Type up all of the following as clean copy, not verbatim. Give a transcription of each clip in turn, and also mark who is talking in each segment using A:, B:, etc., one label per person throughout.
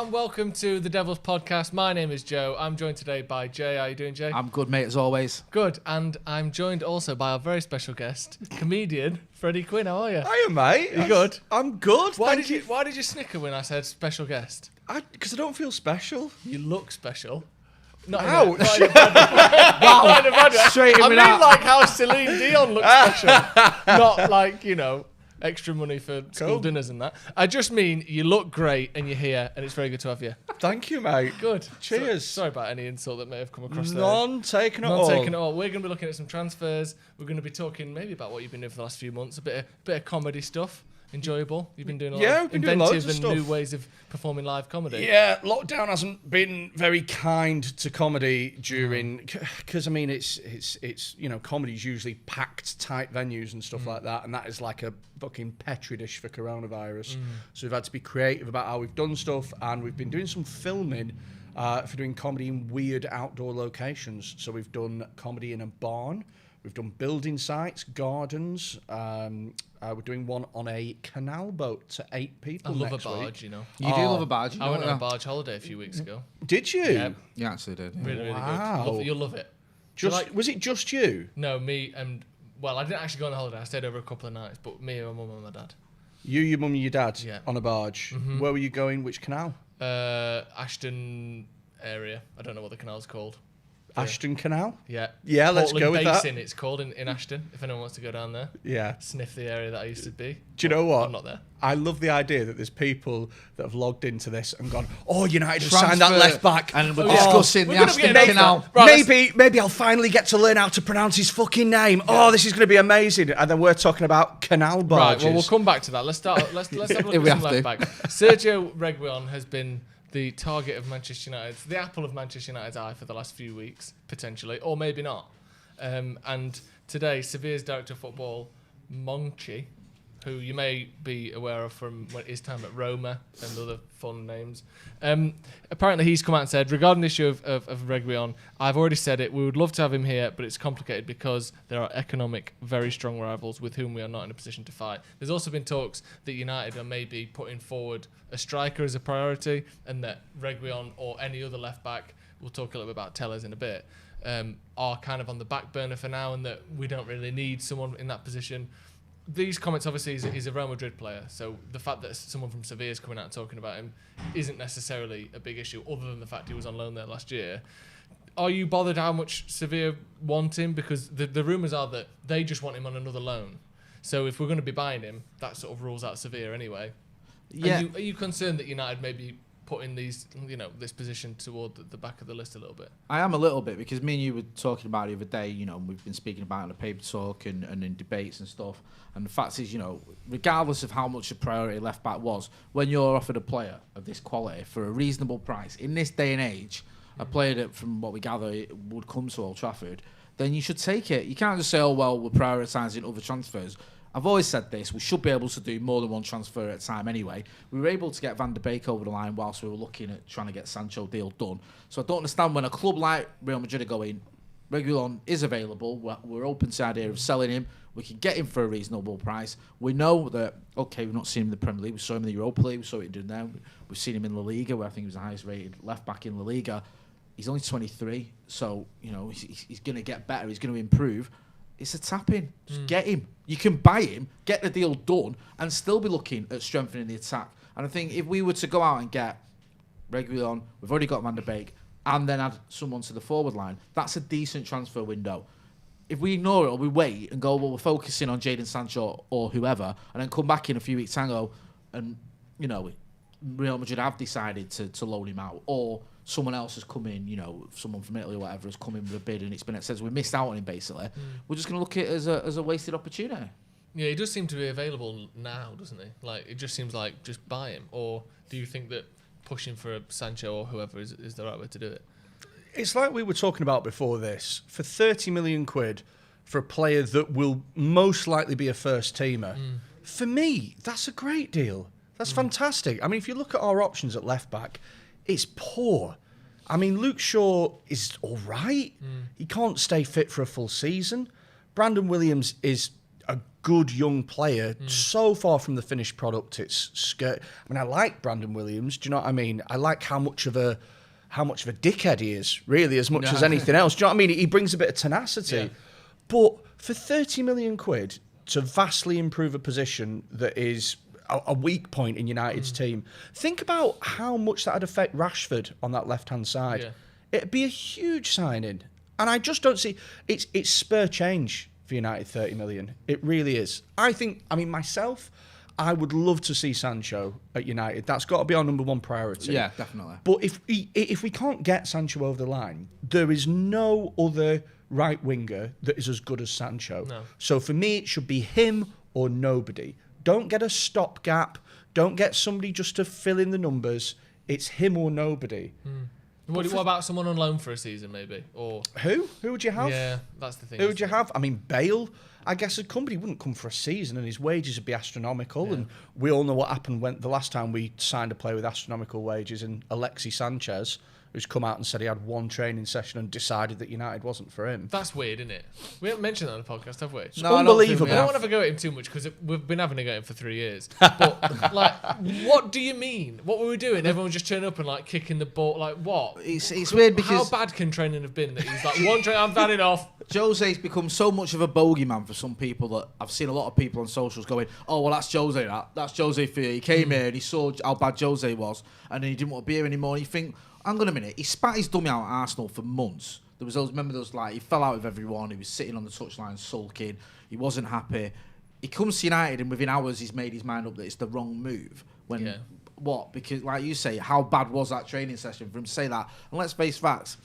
A: and welcome to the Devil's Podcast. My name is Joe. I'm joined today by Jay. How are you doing, Jay?
B: I'm good, mate, as always.
A: Good, and I'm joined also by our very special guest, comedian Freddy Quinne. How are you?
C: Hiya, mate.
A: You good?
C: I'm good.
A: Why did you snicker when I said special guest?
C: Because I don't feel special.
A: You look special. Not
C: Ouch.
A: in a bad way.
B: Straight in
A: I
B: with
A: mean,
B: that.
A: like how Celine Dion looks special. Not like, extra money for school dinners and that. I just mean you look great and you're here, and it's very good to have you.
C: Thank you, mate.
A: Good.
C: Cheers.
A: Sorry about any insult that may have come across there.
C: None taken at all.
A: None taken at all. We're going to be looking at some transfers. We're going to be talking maybe about what you've been doing for the last few months. A bit of comedy stuff. Enjoyable. You've been doing a lot of
C: we've been doing loads
A: inventive
C: of
A: and
C: stuff.
A: new ways of performing live comedy.
C: Yeah, lockdown hasn't been very kind to comedy during, because I mean it's comedy's usually packed, tight venues and stuff like that, and that is like a fucking petri dish for coronavirus. So we've had to be creative about how we've done stuff, and we've been doing some filming for doing comedy in weird outdoor locations. So we've done comedy in a barn. We've done building sites, gardens. We're doing one on a canal boat to 8 people.
A: I love
C: next
A: a barge,
C: week.
B: You do love a barge.
A: I went on a barge holiday a few weeks ago.
C: Did you?
A: Yeah,
B: You actually did. Yeah.
A: really, really
C: Wow.
A: good. You'll love it.
C: Was it just you?
A: No, me and... Well, I didn't actually go on the holiday. I stayed over a couple of nights, but me and my mum and my dad.
C: You, your mum and your dad
A: Yeah.
C: on a barge. Where were you going? Which canal?
A: Ashton area. I don't know what the canal's called.
C: Ashton Canal?
A: Yeah.
C: Yeah, let's
A: Portland
C: go with that.
A: Basin, it's called in Ashton, if anyone wants to go down there.
C: Yeah.
A: Sniff the area that I used to be.
C: Do you know what?
A: I'm not there.
C: I love the idea that there's people that have logged into this and gone, oh, United have signed that left back.
B: And we're discussing
A: We're
B: the
A: gonna be
B: Aston
A: getting
B: Canal.
A: onto that. Right,
C: Maybe I'll finally get to learn how to pronounce his fucking name. Oh, this is going to be amazing. And then we're talking about canal barges.
A: Right, well, we'll come back to that. Let's start. Let's have a look
B: If we
A: at some
B: have
A: left
B: to.
A: back. Sergio Reguilon has been the target of Manchester United, the apple of Manchester United's eye for the last few weeks, potentially, or maybe not. And today, Sevilla's director of football, Monchi, who you may be aware of from his time at Roma and other fun names. Apparently, he's come out and said, regarding the issue of Reguilon, I've already said it, we would love to have him here, but it's complicated because there are economic, very strong rivals with whom we are not in a position to fight. There's also been talks that United are maybe putting forward a striker as a priority, and that Reguilon or any other left-back, we'll talk a little bit about Tellers in a bit, are kind of on the back burner for now, and that we don't really need someone in that position. These comments, obviously, he's a Real Madrid player, so the fact that someone from Sevilla is coming out and talking about him isn't necessarily a big issue, other than the fact he was on loan there last year. Are you bothered how much Sevilla want him? Because the rumours are that they just want him on another loan. So if we're going to be buying him, that sort of rules out Sevilla anyway.
B: Yeah.
A: Are you concerned that United may be putting these, this position toward the back of the list a little bit?
B: I am a little bit, because me and you were talking about it the other day, we've been speaking about it in the paper talk and in debates and stuff. And the fact is, regardless of how much a priority left back was, when you're offered a player of this quality for a reasonable price, in this day and age, a player that, from what we gather, it would come to Old Trafford, then you should take it. You can't just say, oh, well, we're prioritising other transfers. I've always said this, we should be able to do more than one transfer at a time anyway. We were able to get Van der Beek over the line whilst we were looking at trying to get Sancho deal done. So I don't understand when a club like Real Madrid are going, Reguilon is available, we're open to the idea of selling him, we can get him for a reasonable price. We know that, okay, we've not seen him in the Premier League, we saw him in the Europa League, we saw what he did now, we've seen him in La Liga, where I think he was the highest rated left back in La Liga. He's only 23, so he's going to get better, he's going to improve. It's a tap-in. Just get him. You can buy him, get the deal done, and still be looking at strengthening the attack. And I think if we were to go out and get Reguilon, we've already got Van der Beek, and then add someone to the forward line, that's a decent transfer window. If we ignore it or we wait and go, well, we're focusing on Jadon Sancho or whoever, and then come back in a few weeks' time and Real Madrid have decided to loan him out, or someone else has come in, someone from Italy or whatever has come in with a bid and it's been says we missed out on him basically. We're just going to look at it as a wasted opportunity.
A: Yeah, he does seem to be available now, doesn't he? Like, it just seems like just buy him. Or do you think that pushing for a Sancho or whoever is the right way to do it?
C: It's like we were talking about before this. For 30 million quid for a player that will most likely be a first teamer, for me, that's a great deal. That's fantastic. I mean, if you look at our options at left back, it's poor. I mean, Luke Shaw is all right. He can't stay fit for a full season. Brandon Williams is a good young player, so far from the finished product. It's skirt. I mean, I like Brandon Williams. Do you know what I mean? I like how much of a dickhead he is, really, as much as anything else. Do you know what I mean? He brings a bit of tenacity.
A: Yeah.
C: But for 30 million quid to vastly improve a position that is a weak point in United's team, think about how much that would affect Rashford on that left-hand side.
A: Yeah.
C: It'd be a huge signing. And I just don't see... It's spur change for United, 30 million. It really is. Myself, I would love to see Sancho at United. That's got to be our number one priority.
B: Yeah, definitely.
C: But if we can't get Sancho over the line, there is no other right winger that is as good as Sancho.
A: No.
C: So for me, it should be him or nobody. Don't get a stopgap. Don't get somebody just to fill in the numbers. It's him or nobody.
A: What about someone on loan for a season, maybe? Or
C: Who? Who would you have?
A: Yeah, that's the thing.
C: Who would you have? I mean, Bale, I guess a company wouldn't come for a season and his wages would be astronomical. Yeah. And we all know what happened when the last time we signed a player with astronomical wages, and Alexis Sanchez, who's come out and said he had one training session and decided that United wasn't for him.
A: That's weird, isn't it? We haven't mentioned that on the podcast, have we?
C: It's unbelievable.
A: I don't want to go at him too much because we've been having a go at him for 3 years. But, like, what do you mean? What were we doing? Everyone just turning up and, like, kicking the ball. Like, what?
B: It's weird because...
A: How bad can training have been that he's like, one training, I'm bad enough?
B: Jose's become so much of a bogeyman for some people that I've seen a lot of people on socials going, oh, well, that's Jose, that's Jose for you. He came here and he saw how bad Jose was and then he didn't want to be here anymore. And you think... Hang on a minute. He spat his dummy out at Arsenal for months. There was those, remember those, like, he fell out with everyone. He was sitting on the touchline sulking. He wasn't happy. He comes to United and within hours he's made his mind up that it's the wrong move. What? Because, like you say, how bad was that training session for him to say that? And let's face facts.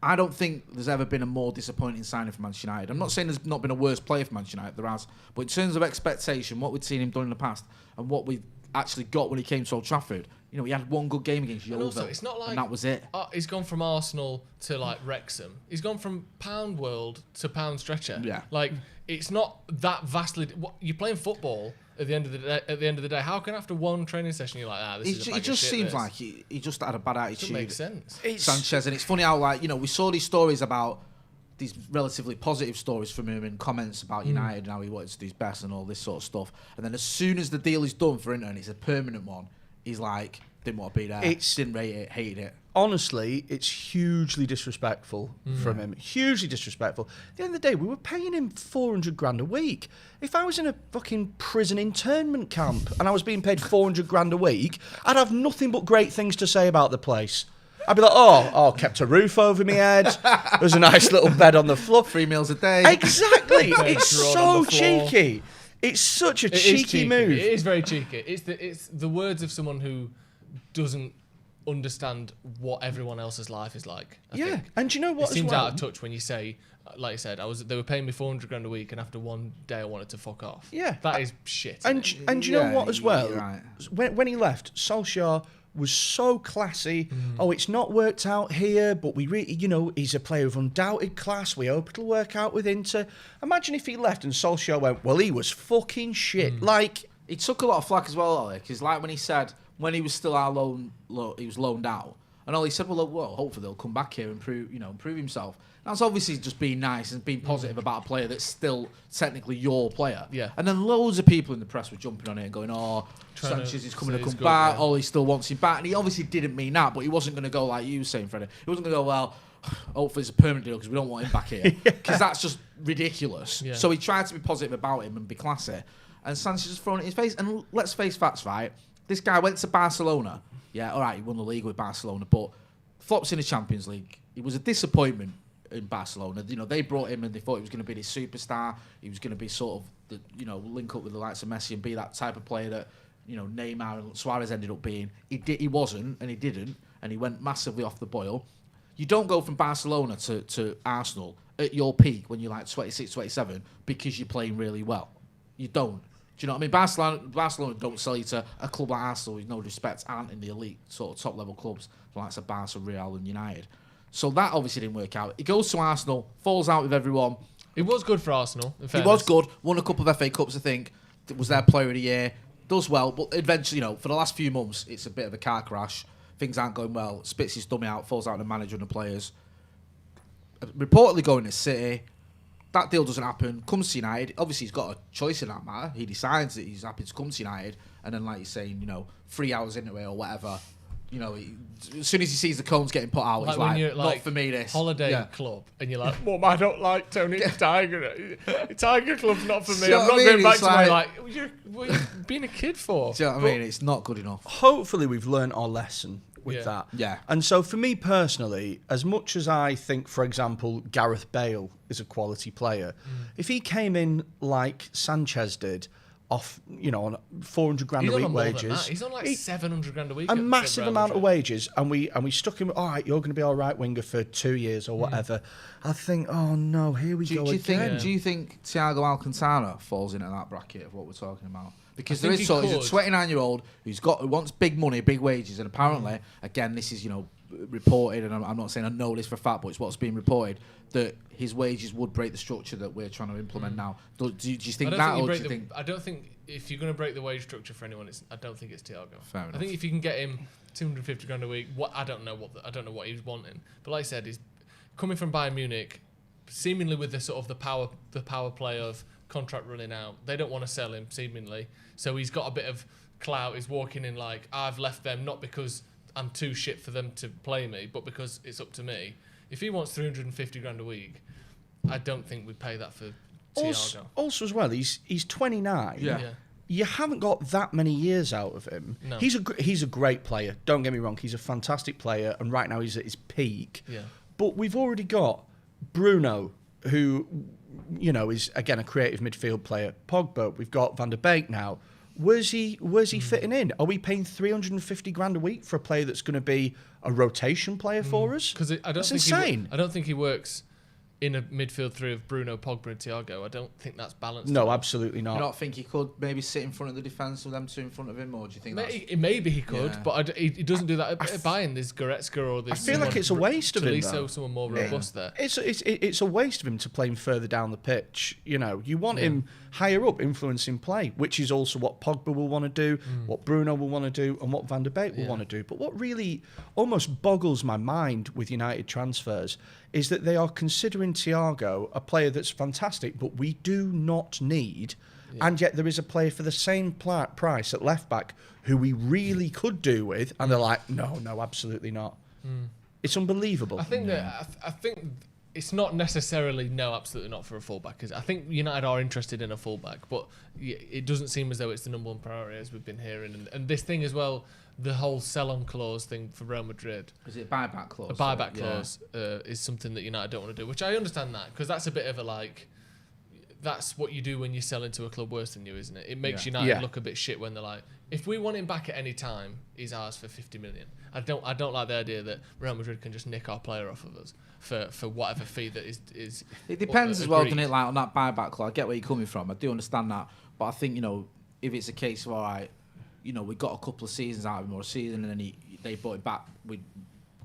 B: I don't think there's ever been a more disappointing signing for Manchester United. I'm not saying there's not been a worse player for Manchester United. There has. But in terms of expectation, what we'd seen him done in the past and what we actually got when he came to Old Trafford, you know, he had one good game against Yeovil,
A: it's not like,
B: and that was it.
A: He's gone from Arsenal to, like, Wrexham. He's gone from pound world to pound stretcher.
B: Yeah.
A: Like, it's not that vastly... You're playing football at the end of the day. How can after one training session you're like, this is a bag
B: It just
A: of shit,
B: seems
A: this?
B: like he just had a bad attitude.
A: Doesn't make sense.
B: Sanchez, and it's funny how, like, you know, we saw these stories about these relatively positive stories from him in comments about United and how he wanted to do his best and all this sort of stuff. And then as soon as the deal is done for Inter and it's a permanent one, he's like, didn't want to be there, didn't rate it, hated it.
C: Honestly, it's hugely disrespectful from him. Hugely disrespectful. At the end of the day, we were paying him 400 grand a week. If I was in a fucking prison internment camp and I was being paid 400 grand a week, I'd have nothing but great things to say about the place. I'd be like, kept a roof over my head. There's a nice little bed on the floor.
B: 3 meals a day.
C: Exactly. It's so cheeky. It's such a cheeky move.
A: It is very cheeky. It's the words of someone who doesn't understand what everyone else's life is like. I think.
C: And do you know what?
A: It seems out of touch when you say, like you said, they were paying me 400 grand a week, and after one day I wanted to fuck off.
C: Yeah,
A: that is shit.
C: And do you know what as well?
B: Right.
C: When he left, Solskjaer was so classy. Oh, it's not worked out here, but we really, you know, he's a player of undoubted class. We hope it'll work out with Inter. Imagine if he left and Solskjaer went, well, he was fucking shit. Like,
B: he took a lot of flack as well, because like when he said, when he was still our he was loaned out, and all he said, well, hopefully they'll come back here and prove himself. That's obviously just being nice and being positive about a player that's still technically your player.
A: Yeah.
B: And then loads of people in the press were jumping on it and going, Sanchez is coming to come back. He still wants him back. And he obviously didn't mean that, but he wasn't going to go like you were saying, Freddie. He wasn't going to go, hopefully it's a permanent deal because we don't want him back here. Because that's just ridiculous. Yeah. So he tried to be positive about him and be classy. And Sanchez just thrown it in his face. And let's face facts, right? This guy went to Barcelona. Yeah, all right, he won the league with Barcelona, but flops in the Champions League. He was a disappointment in Barcelona. You know, they brought him and they thought he was going to be this superstar. He was going to be sort of, link up with the likes of Messi and be that type of player that, you know, Neymar and Suarez ended up being. He wasn't, and he didn't, and he went massively off the boil. You don't go from Barcelona to Arsenal at your peak when you're like 26, 27 because you're playing really well. You don't. Do you know what I mean? Barcelona don't sell you to a club like Arsenal, with no respect, aren't in the elite sort of top level clubs like Barca, Real and United. So that obviously didn't work out. He goes to Arsenal, falls out with everyone.
A: It was good for Arsenal.
B: He was good. Won a couple of FA Cups, I think. Was their player of the year. Does well, but eventually, for the last few months, it's a bit of a car crash. Things aren't going well. Spits his dummy out, falls out on the manager and the players. Reportedly going to City. that deal doesn't happen, comes to United. Obviously, he's got a choice in that matter. He decides that he's happy to come to United, and then, like you're saying, 3 hours into it or whatever, as soon as he sees the cones getting put out, he's
A: when
B: like,
A: you're
B: not for me, this.
A: Holiday club, and you're like, Mum, I don't like Tony Tiger. Tiger Club's not for me.
B: Do
A: I'm
B: you know
A: not
B: what I
A: going
B: mean?
A: back
B: It's
A: to my, what are you being a kid for?
B: Do you know what I mean? It's not good enough.
C: Hopefully we've learned our lesson with that.
B: Yeah.
C: And so for me personally, as much as I think, for example, Gareth Bale is a quality player, if he came in like Sanchez did, off, on 400 grand a week wages.
A: He's on like 700 grand a week.
C: A massive amount of wages, and we stuck him. All right, you're going to be all right winger for 2 years or whatever. I think, oh no, here we go again.
B: Do you think Thiago Alcantara falls into that bracket of what we're talking about? Because there is he's a 29-year-old who wants big money, big wages, and apparently, again, this is reported, and I'm not saying I know this for a fact, but it's what's being reported, that his wages would break the structure that we're trying to implement now. Do you think that, or do you think?
A: I don't think if you're going to break the wage structure for anyone, I don't think it's Thiago.
B: Fair enough.
A: I think if you can get him 250 grand a week, I don't know what he was wanting, but like I said, he's coming from Bayern Munich, seemingly with the sort of the power play of contract running out. They don't want to sell him, seemingly, so he's got a bit of clout. He's walking in like, I've left them not because I'm too shit for them to play me, but because it's up to me. If he wants 350 grand a week, I don't think we'd pay that for Thiago.
C: Also as well, he's 29.
B: Yeah.
C: You haven't got that many years out of him.
A: No.
C: He's a great player. Don't get me wrong. He's a fantastic player, and right now he's at his peak.
A: Yeah.
C: But we've already got Bruno, who is again a creative midfield player. Pogba. We've got Van der Beek now. Where's he fitting in? Are we paying 350 grand a week for a player that's going to be a rotation player for us?
A: Because
C: that's insane.
A: I don't think he works in a midfield three of Bruno, Pogba, and Thiago. I don't think that's balanced.
C: No, absolutely
B: You
C: not.
B: don't think he could maybe sit in front of the defence with them two in front of him, or do you think
A: Maybe he could, but he doesn't do that at Bayern. There's Goretzka or there's.
C: I feel like it's a waste of him.
A: Tolisso, someone more robust there.
C: It's a waste of him to play him further down the pitch. You want him higher up, influencing play, which is also what Pogba will want to do, what Bruno will want to do, and what Van der Beek will want to do. But what really almost boggles my mind with United transfers is that they are considering Thiago a player that's fantastic, but we do not need. Yeah. And yet there is a player for the same price at left back who we really could do with, and they're like, no, absolutely not. It's unbelievable.
A: I think I think it's not necessarily absolutely not for a fullback. Because I think United are interested in a fullback, but it doesn't seem as though it's the number one priority as we've been hearing. And this thing as well. The whole sell-on clause thing for Real Madrid.
B: Is it a buyback clause?
A: A buyback clause is something that United don't want to do, which I understand that, because that's a bit of a that's what you do when you sell into a club worse than you, isn't it? It makes United look a bit shit when they're like, if we want him back at any time, he's ours for 50 million. I don't like the idea that Real Madrid can just nick our player off of us for whatever fee that is.
B: It depends as well, doesn't it? Like on that buyback clause, I get where you're coming from. I do understand that, but I think if it's a case of all right. We got a couple of seasons out of him, or a season, and then they bought it back. We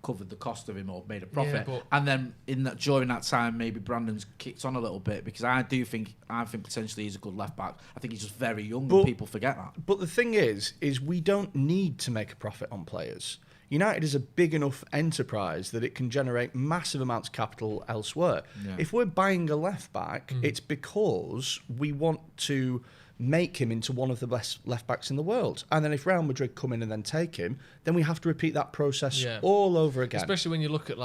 B: covered the cost of him or made a profit, and then during that time, maybe Brandon's kicked on a little bit, because I think potentially he's a good left back. I think he's just very young, and people forget that.
C: But the thing is we don't need to make a profit on players. United is a big enough enterprise that it can generate massive amounts of capital elsewhere. Yeah. If we're buying a left back, it's because we want to make him into one of the best left backs in the world. And then if Real Madrid come in and then take him, then we have to repeat that process all over again.
A: Especially when you look at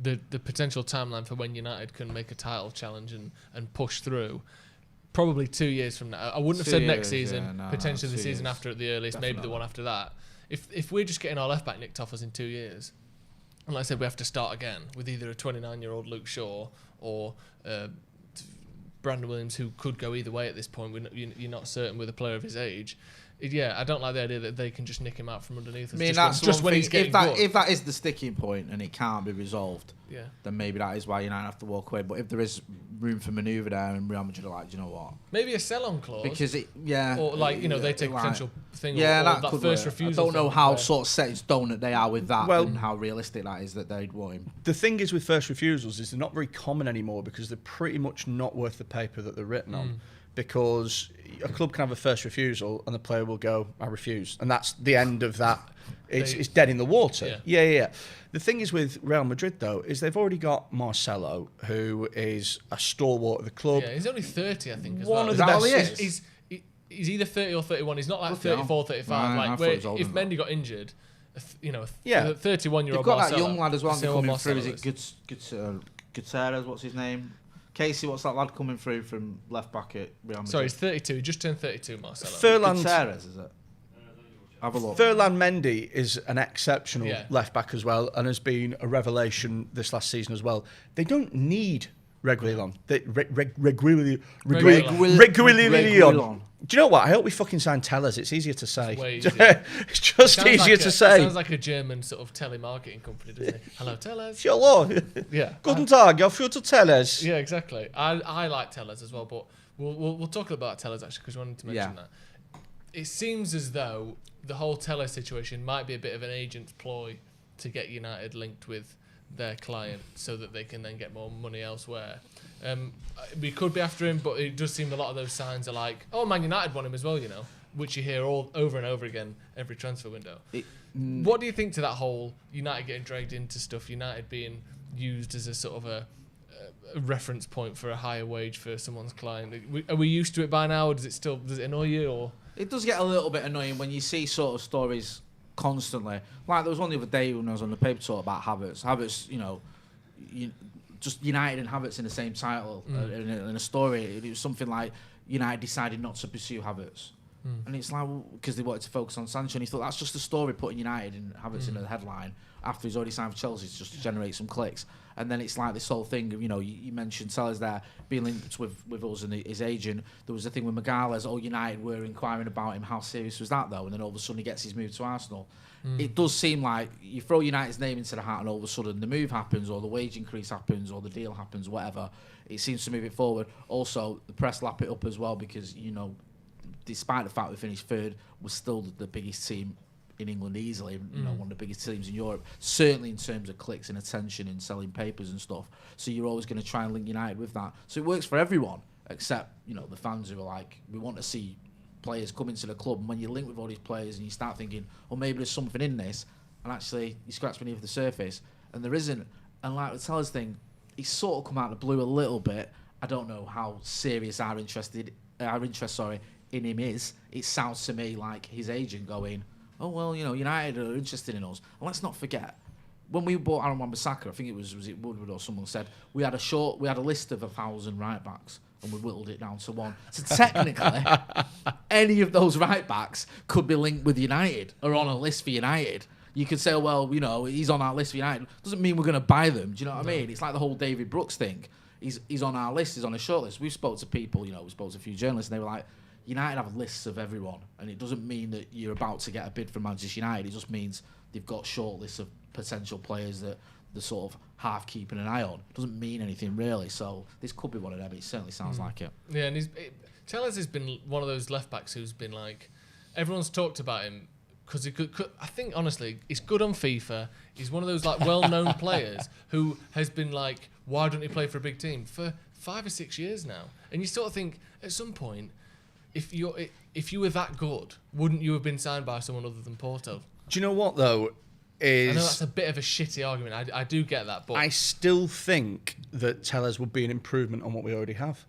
A: the potential timeline for when United can make a title challenge and push through. Probably 2 years from now. I wouldn't have said next season, potentially the season after at the earliest, definitely. Maybe the one after that. If we're just getting our left back nicked off us in 2 years, and like I said, we have to start again with either a 29-year-old Luke Shaw or Brandon Williams, who could go either way at this point. You're not certain with a player of his age. I don't like the idea that they can just nick him out from underneath us.
B: I mean, that's
A: just when he's getting good.
B: If that is the sticking point and it can't be resolved,
A: yeah,
B: then maybe that is why United have to walk away. But if there is room for manoeuvre there, and Real Madrid are like, do you know what?
A: Maybe a sell-on clause.
B: Because
A: or they take potential thing.
B: Yeah,
A: or
B: that
A: that
B: could
A: first
B: work.
A: refusal.
B: I don't know how sort of set in stone that they are with that, and how realistic that is that they'd want him.
C: The thing is with first refusals is they're not very common anymore, because they're pretty much not worth the paper that they're written on. because a club can have a first refusal and the player will go, I refuse. And that's the end of that. It's dead in the water. Yeah. The thing is with Real Madrid, though, is they've already got Marcelo, who is a stalwart of the club.
A: Yeah, he's only 30, I think, as
C: One
A: well.
C: of the best.
A: He's either 30 or 31. He's not like 34, 35. Like, where if Mendy got injured, 31-year-old
B: They've got
A: Marcelo,
B: that young lad as well coming through. Is it Gutierrez? What's his name? Casey, what's that lad coming through from left back at Real Madrid?
A: Sorry, he's 32. He just turned 32, Marcelo.
B: Gutierrez, is it? Have a look.
C: Ferland Mendy is an exceptional left back as well, and has been a revelation this last season as well. They don't need Reguilon. Reguilon. Do you know what? I hope we fucking sign Tellers. It's easier to say. It's just easier to say.
A: It sounds like a German sort of telemarketing company, doesn't it? Hello, Tellers.
C: Hello.
A: Yeah.
C: Guten Tag. You're through to Tellers.
A: Yeah, exactly. I like Tellers as well, but we'll talk about Tellers actually because we wanted to mention that. It seems as though the whole Teller situation might be a bit of an agent's ploy to get United linked with their client so that they can then get more money elsewhere. We could be after him, but it does seem a lot of those signs are like, oh, Man United want him as well, which you hear all over and over again every transfer window. What do you think to that whole United getting dragged into stuff, United being used as a sort of a reference point for a higher wage for someone's client? Are we used to it by now, or does it annoy you? Or
B: it does get a little bit annoying when you see sort of stories constantly. Like there was one the other day when I was on the paper talk about Havertz. Havertz, just United and Havertz in the same title in a story. It was something like United decided not to pursue Havertz. And it's like, because they wanted to focus on Sancho, and he thought that's just a story putting United and Havertz in the headline after he's already signed for Chelsea just to generate some clicks. And then it's like this whole thing of, you mentioned Sellers there being linked with us and his agent. There was a thing with Magalhaes, United were inquiring about him. How serious was that, though? And then all of a sudden he gets his move to Arsenal. It does seem like you throw United's name into the hat and all of a sudden the move happens or the wage increase happens or the deal happens, whatever. It seems to move it forward. Also, the press lap it up as well because, despite the fact we finished third, we're still the biggest team in England easily, one of the biggest teams in Europe, certainly in terms of clicks and attention and selling papers and stuff. So you're always going to try and link United with that. So it works for everyone, except, the fans who are like, we want to see players come into the club. And when you link with all these players and you start thinking, maybe there's something in this, and actually you scratch beneath the surface, and there isn't. And like the Tellers thing, he's sort of come out of the blue a little bit. I don't know how serious our interest in him is. It sounds to me like his agent going, United are interested in us. And let's not forget, when we bought Aaron Wan-Bissaka, I think it was it Woodward or someone said, we had a list of 1,000 right-backs and we whittled it down to one. So technically, any of those right-backs could be linked with United or on a list for United. You could say, he's on our list for United. Doesn't mean we're going to buy them. Do you know what I mean? It's like the whole David Brooks thing. He's on our list, he's on a short list. We spoke to people, we spoke to a few journalists, and they were like, United have lists of everyone, and it doesn't mean that you're about to get a bid from Manchester United. It just means they've got short lists of potential players that they're sort of half keeping an eye on. It doesn't mean anything really, so this could be one of them. It certainly sounds like it.
A: Yeah, and Tellers has been one of those left backs who's been like, everyone's talked about him because he could. I think honestly, he's good on FIFA. He's one of those like well-known players who has been like, why don't he play for a big team for 5 or 6 years now? And you sort of think at some point, if you were that good, wouldn't you have been signed by someone other than Porto?
C: Do you know what though?
A: I know that's a bit of a shitty argument. I do get that, but
C: I still think that Tellers would be an improvement on what we already have.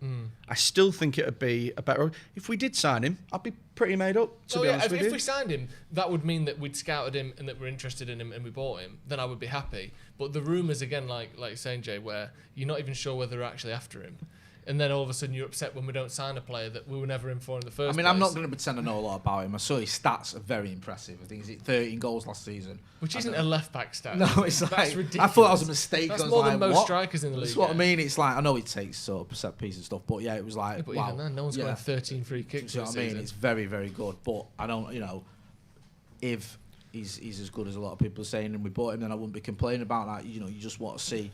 C: I still think it would be a better. If we did sign him, I'd be pretty made up. To be honest with you,
A: if we signed him, that would mean that we'd scouted him and that we're interested in him and we bought him. Then I would be happy. But the rumours again, like you're saying, Jay, where you're not even sure whether we're actually after him. And then all of a sudden you're upset when we don't sign a player that we were never in for in the first place.
B: I'm not going to pretend I know a lot about him. I saw his stats are very impressive. I think he's 13 goals last season.
A: Which isn't a left-back stat.
B: No, it's like...
A: That's ridiculous.
B: I thought that was a mistake.
A: That's more than most strikers in the league.
B: That's what I mean. It's like, I know he takes sort of set piece and stuff, but yeah, it was like,
A: but
B: wow.
A: even then, no one's got 13 free kicks.
B: You know what I mean? It's very, very good. But I don't, if he's as good as a lot of people are saying and we bought him, then I wouldn't be complaining about that. You just want to see...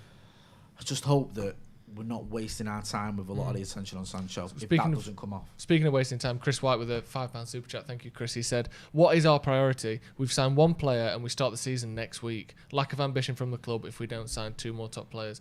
B: I just hope that we're not wasting our time with a lot of the attention on Sancho if that doesn't come off.
A: Speaking of wasting time, Chris White with a £5 super chat. Thank you, Chris. He said, what is our priority? We've signed one player and we start the season next week. Lack of ambition from the club if we don't sign 2 more top players.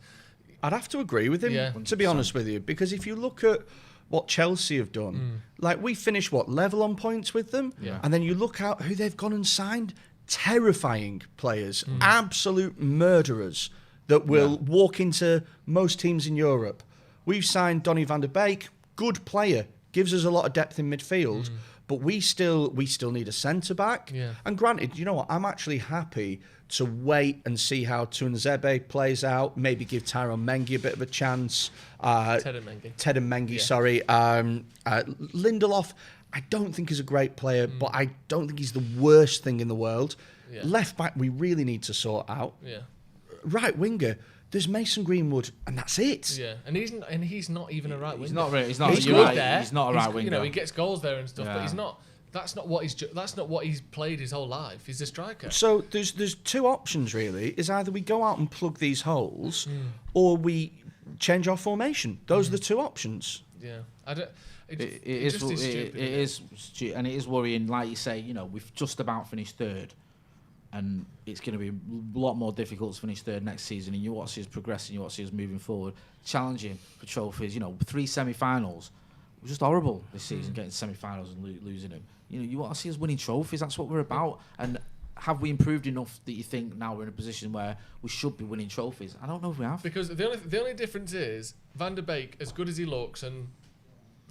C: I'd have to agree with him, to be honest with you, because if you look at what Chelsea have done. Like, we finished, level on points with them?
A: Yeah.
C: And then you look out who they've gone and signed. Terrifying players. Absolute murderers that will walk into most teams in Europe. We've signed Donny van der Beek. Good player. Gives us a lot of depth in midfield. But we still need a centre-back.
A: Yeah.
C: And granted, you know what? I'm actually happy to wait and see how Tuanzebe plays out. Maybe give Tyrone Mengi a bit of a chance. Ted and Mengi, sorry. Lindelof, I don't think is a great player, but I don't think he's the worst thing in the world.
A: Yeah.
C: Left back, we really need to sort out.
A: Yeah.
C: Right winger, there's Mason Greenwood, and that's it.
A: Yeah, and he's not even a right winger.
B: He's not really. He's not.
A: He's
B: You're
A: good
B: right,
A: there.
B: He's not a right winger.
A: You know, he gets goals there and stuff,
B: Yeah.
A: but he's not. That's not what he's played his whole life. He's a striker.
C: So there's two options really. Is either we go out and plug these holes, or we change our formation. Those are the two options.
A: Yeah, I don't. It
B: is
A: just is stupid.
B: It is, and it is worrying. Like you say, we've just about finished third, and it's going to be a lot more difficult to finish third next season. And you want to see us progressing, you want to see us moving forward, challenging for trophies. 3 semi-finals. It was just horrible this season, getting semi-finals and losing them. You want to see us winning trophies. That's what we're about. And have we improved enough that you think now we're in a position where we should be winning trophies? I don't know if we have.
A: Because the only difference is Van der Beek, as good as he looks, and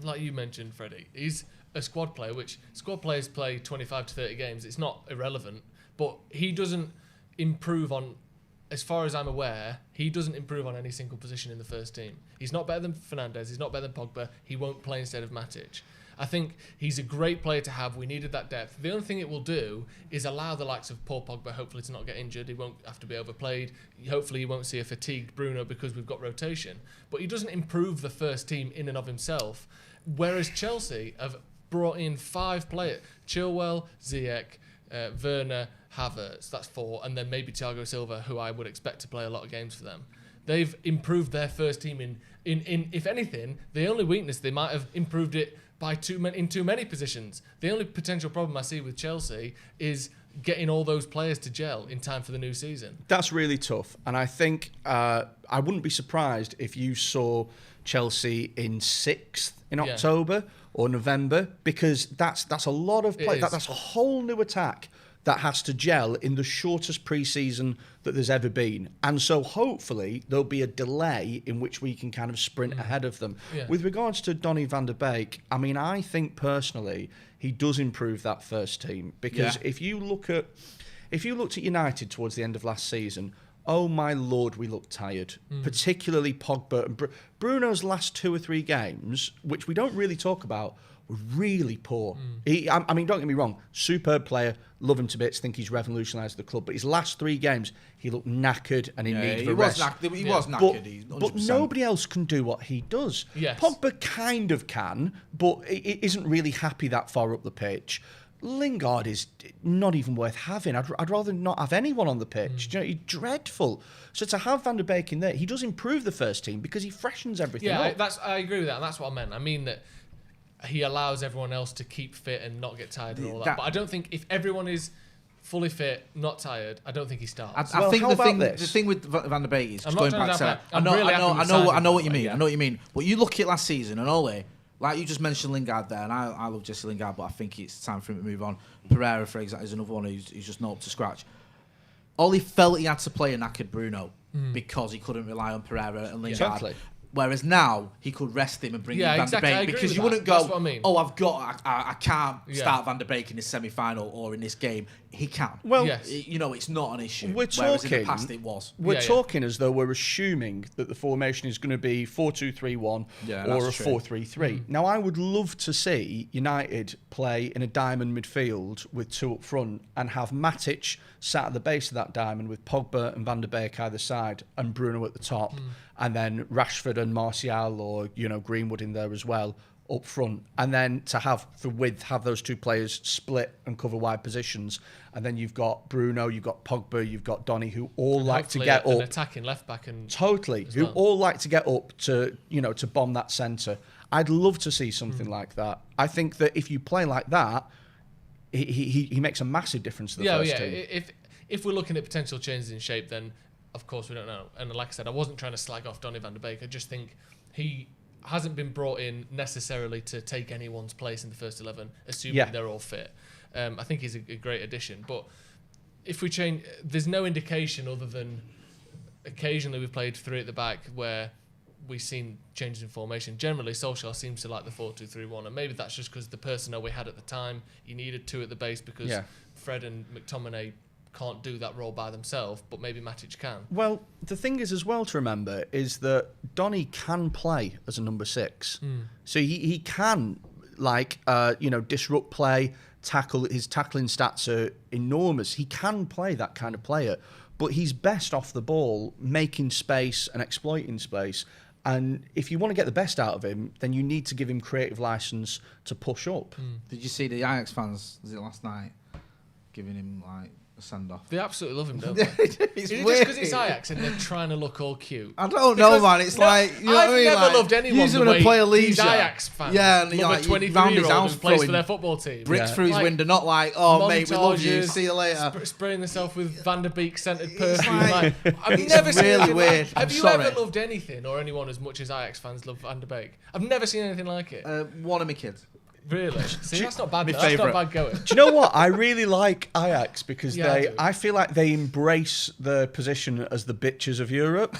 A: like you mentioned, Freddie, he's a squad player, which squad players play 25 to 30 games. It's not irrelevant, but he doesn't improve on, as far as I'm aware, he doesn't improve on any single position in the first team. He's not better than Fernandes. He's not better than Pogba. He won't play instead of Matic. I think he's a great player to have. We needed that depth. The only thing it will do is allow the likes of Paul Pogba, hopefully, to not get injured. He won't have to be overplayed. Hopefully, you won't see a fatigued Bruno because we've got rotation. But he doesn't improve the first team in and of himself. Whereas Chelsea have brought in 5 players. Chilwell, Ziyech, Werner, Havertz. That's 4. And then maybe Thiago Silva, who I would expect to play a lot of games for them. They've improved their first team in if anything, the only weakness, they might have improved it in too many positions. The only potential problem I see with Chelsea is getting all those players to gel in time for the new season.
C: That's really tough, and I think I wouldn't be surprised if you saw Chelsea in 6th in October or November, because that's a lot of play. That's a whole new attack that has to gel in the shortest pre-season that there's ever been. And so hopefully there'll be a delay in which we can kind of sprint ahead of them. Yeah. With regards to Donny van der Beek, I mean, I think personally he does improve that first team, because if you looked at United towards the end of last season, oh my Lord, we looked tired, particularly Pogba and Bruno's last 2 or 3 games, which we don't really talk about, were really poor. I mean, don't get me wrong, superb player, love him to bits, think he's revolutionised the club, but his last 3 games, he looked knackered and he needed a rest.
B: He was knackered.
C: But nobody else can do what he does.
A: Yes.
C: Pogba kind of can, but it isn't really happy that far up the pitch. Lingard is not even worth having. I'd rather not have anyone on the pitch. He's dreadful. So to have Van der Beek in there, he does improve the first team because he freshens everything up.
A: I agree with that, and that's what I meant. I mean that he allows everyone else to keep fit and not get tired and all that. But I don't think if everyone is fully fit, not tired, I don't think he starts.
B: I think the thing with Van der Beek is just going back to I know what you mean. I know what you mean. But you look at last season and Ole, like you just mentioned Lingard there, and I love Jesse Lingard, but I think it's time for him to move on. Pereira, for example, is another one who's just not up to scratch. Ole felt he had to play a knackered Bruno because he couldn't rely on Pereira and Lingard.
C: Exactly.
B: Whereas now he could rest him and bring in Van der Beek, because you wouldn't go,
A: That's what I mean.
B: I can't start Van der Beek in this semi-final or in this game. He can.
C: Well,
B: it's not an issue.
C: Whereas
B: in the past it was.
C: We're talking as though we're assuming that the formation is going to be 4-2-3-1 or a 4-3-3. Now, I would love to see United play in a diamond midfield with 2 up front and have Matic sat at the base of that diamond with Pogba and Van der Beek either side and Bruno at the top, and then Rashford and Martial or Greenwood in there as well up front, and then to have those 2 players split and cover wide positions, and then you've got Bruno, you've got Pogba, you've got Donny, who all like to get up,
A: attacking left back, and
C: who all like to get up to to bomb that centre. I'd love to see something like that. I think that if you play like that, he makes a massive difference to the first team.
A: If we're looking at potential changes in shape, then of course we don't know. And like I said, I wasn't trying to slag off Donny van der Beek. I just think hasn't been brought in necessarily to take anyone's place in the first 11, assuming they're all fit. I think he's a great addition. But if we change, there's no indication other than occasionally we've played 3 at the back where we've seen changes in formation. Generally, Solskjaer seems to like the 4-2-3-1, and maybe that's just because the personnel we had at the time, you needed 2 at the base because Fred and McTominay can't do that role by themselves, but maybe Matic can.
C: Well, the thing is as well to remember is that Donny can play as a number 6. So he can, disrupt play, tackle. His tackling stats are enormous. He can play that kind of player, but he's best off the ball, making space and exploiting space. And if you want to get the best out of him, then you need to give him creative license to push up.
B: Did you see the Ajax fans, was it last night, giving him a send-off?
A: They absolutely love him, don't they?
B: Is
A: it
B: weird.
A: just because it's Ajax and they're trying to look all cute?
B: I don't know, man. It's like, you know what I mean?
A: I've never loved anyone
B: Using
A: the
B: to
A: way
B: play a leisure.
A: these Ajax fans
B: and
A: love a 23-year-old who plays for their football team.
B: Bricks through his window, not like, oh, mate, we love you,
A: montages,
B: see you later.
A: Spraying themselves with Van der Beek scented perfume. I've never seen
B: really
A: anything
B: weird.
A: Have you ever loved anything or anyone as much as Ajax fans love Van der Beek? I've never seen anything like it.
B: One of my kids.
A: Really? See, that's not bad.
B: My
A: That's
B: favourite.
A: not bad going.
C: Do you know what? I really like Ajax because
A: Yeah,
C: I feel like they embrace their position as the bitches of Europe.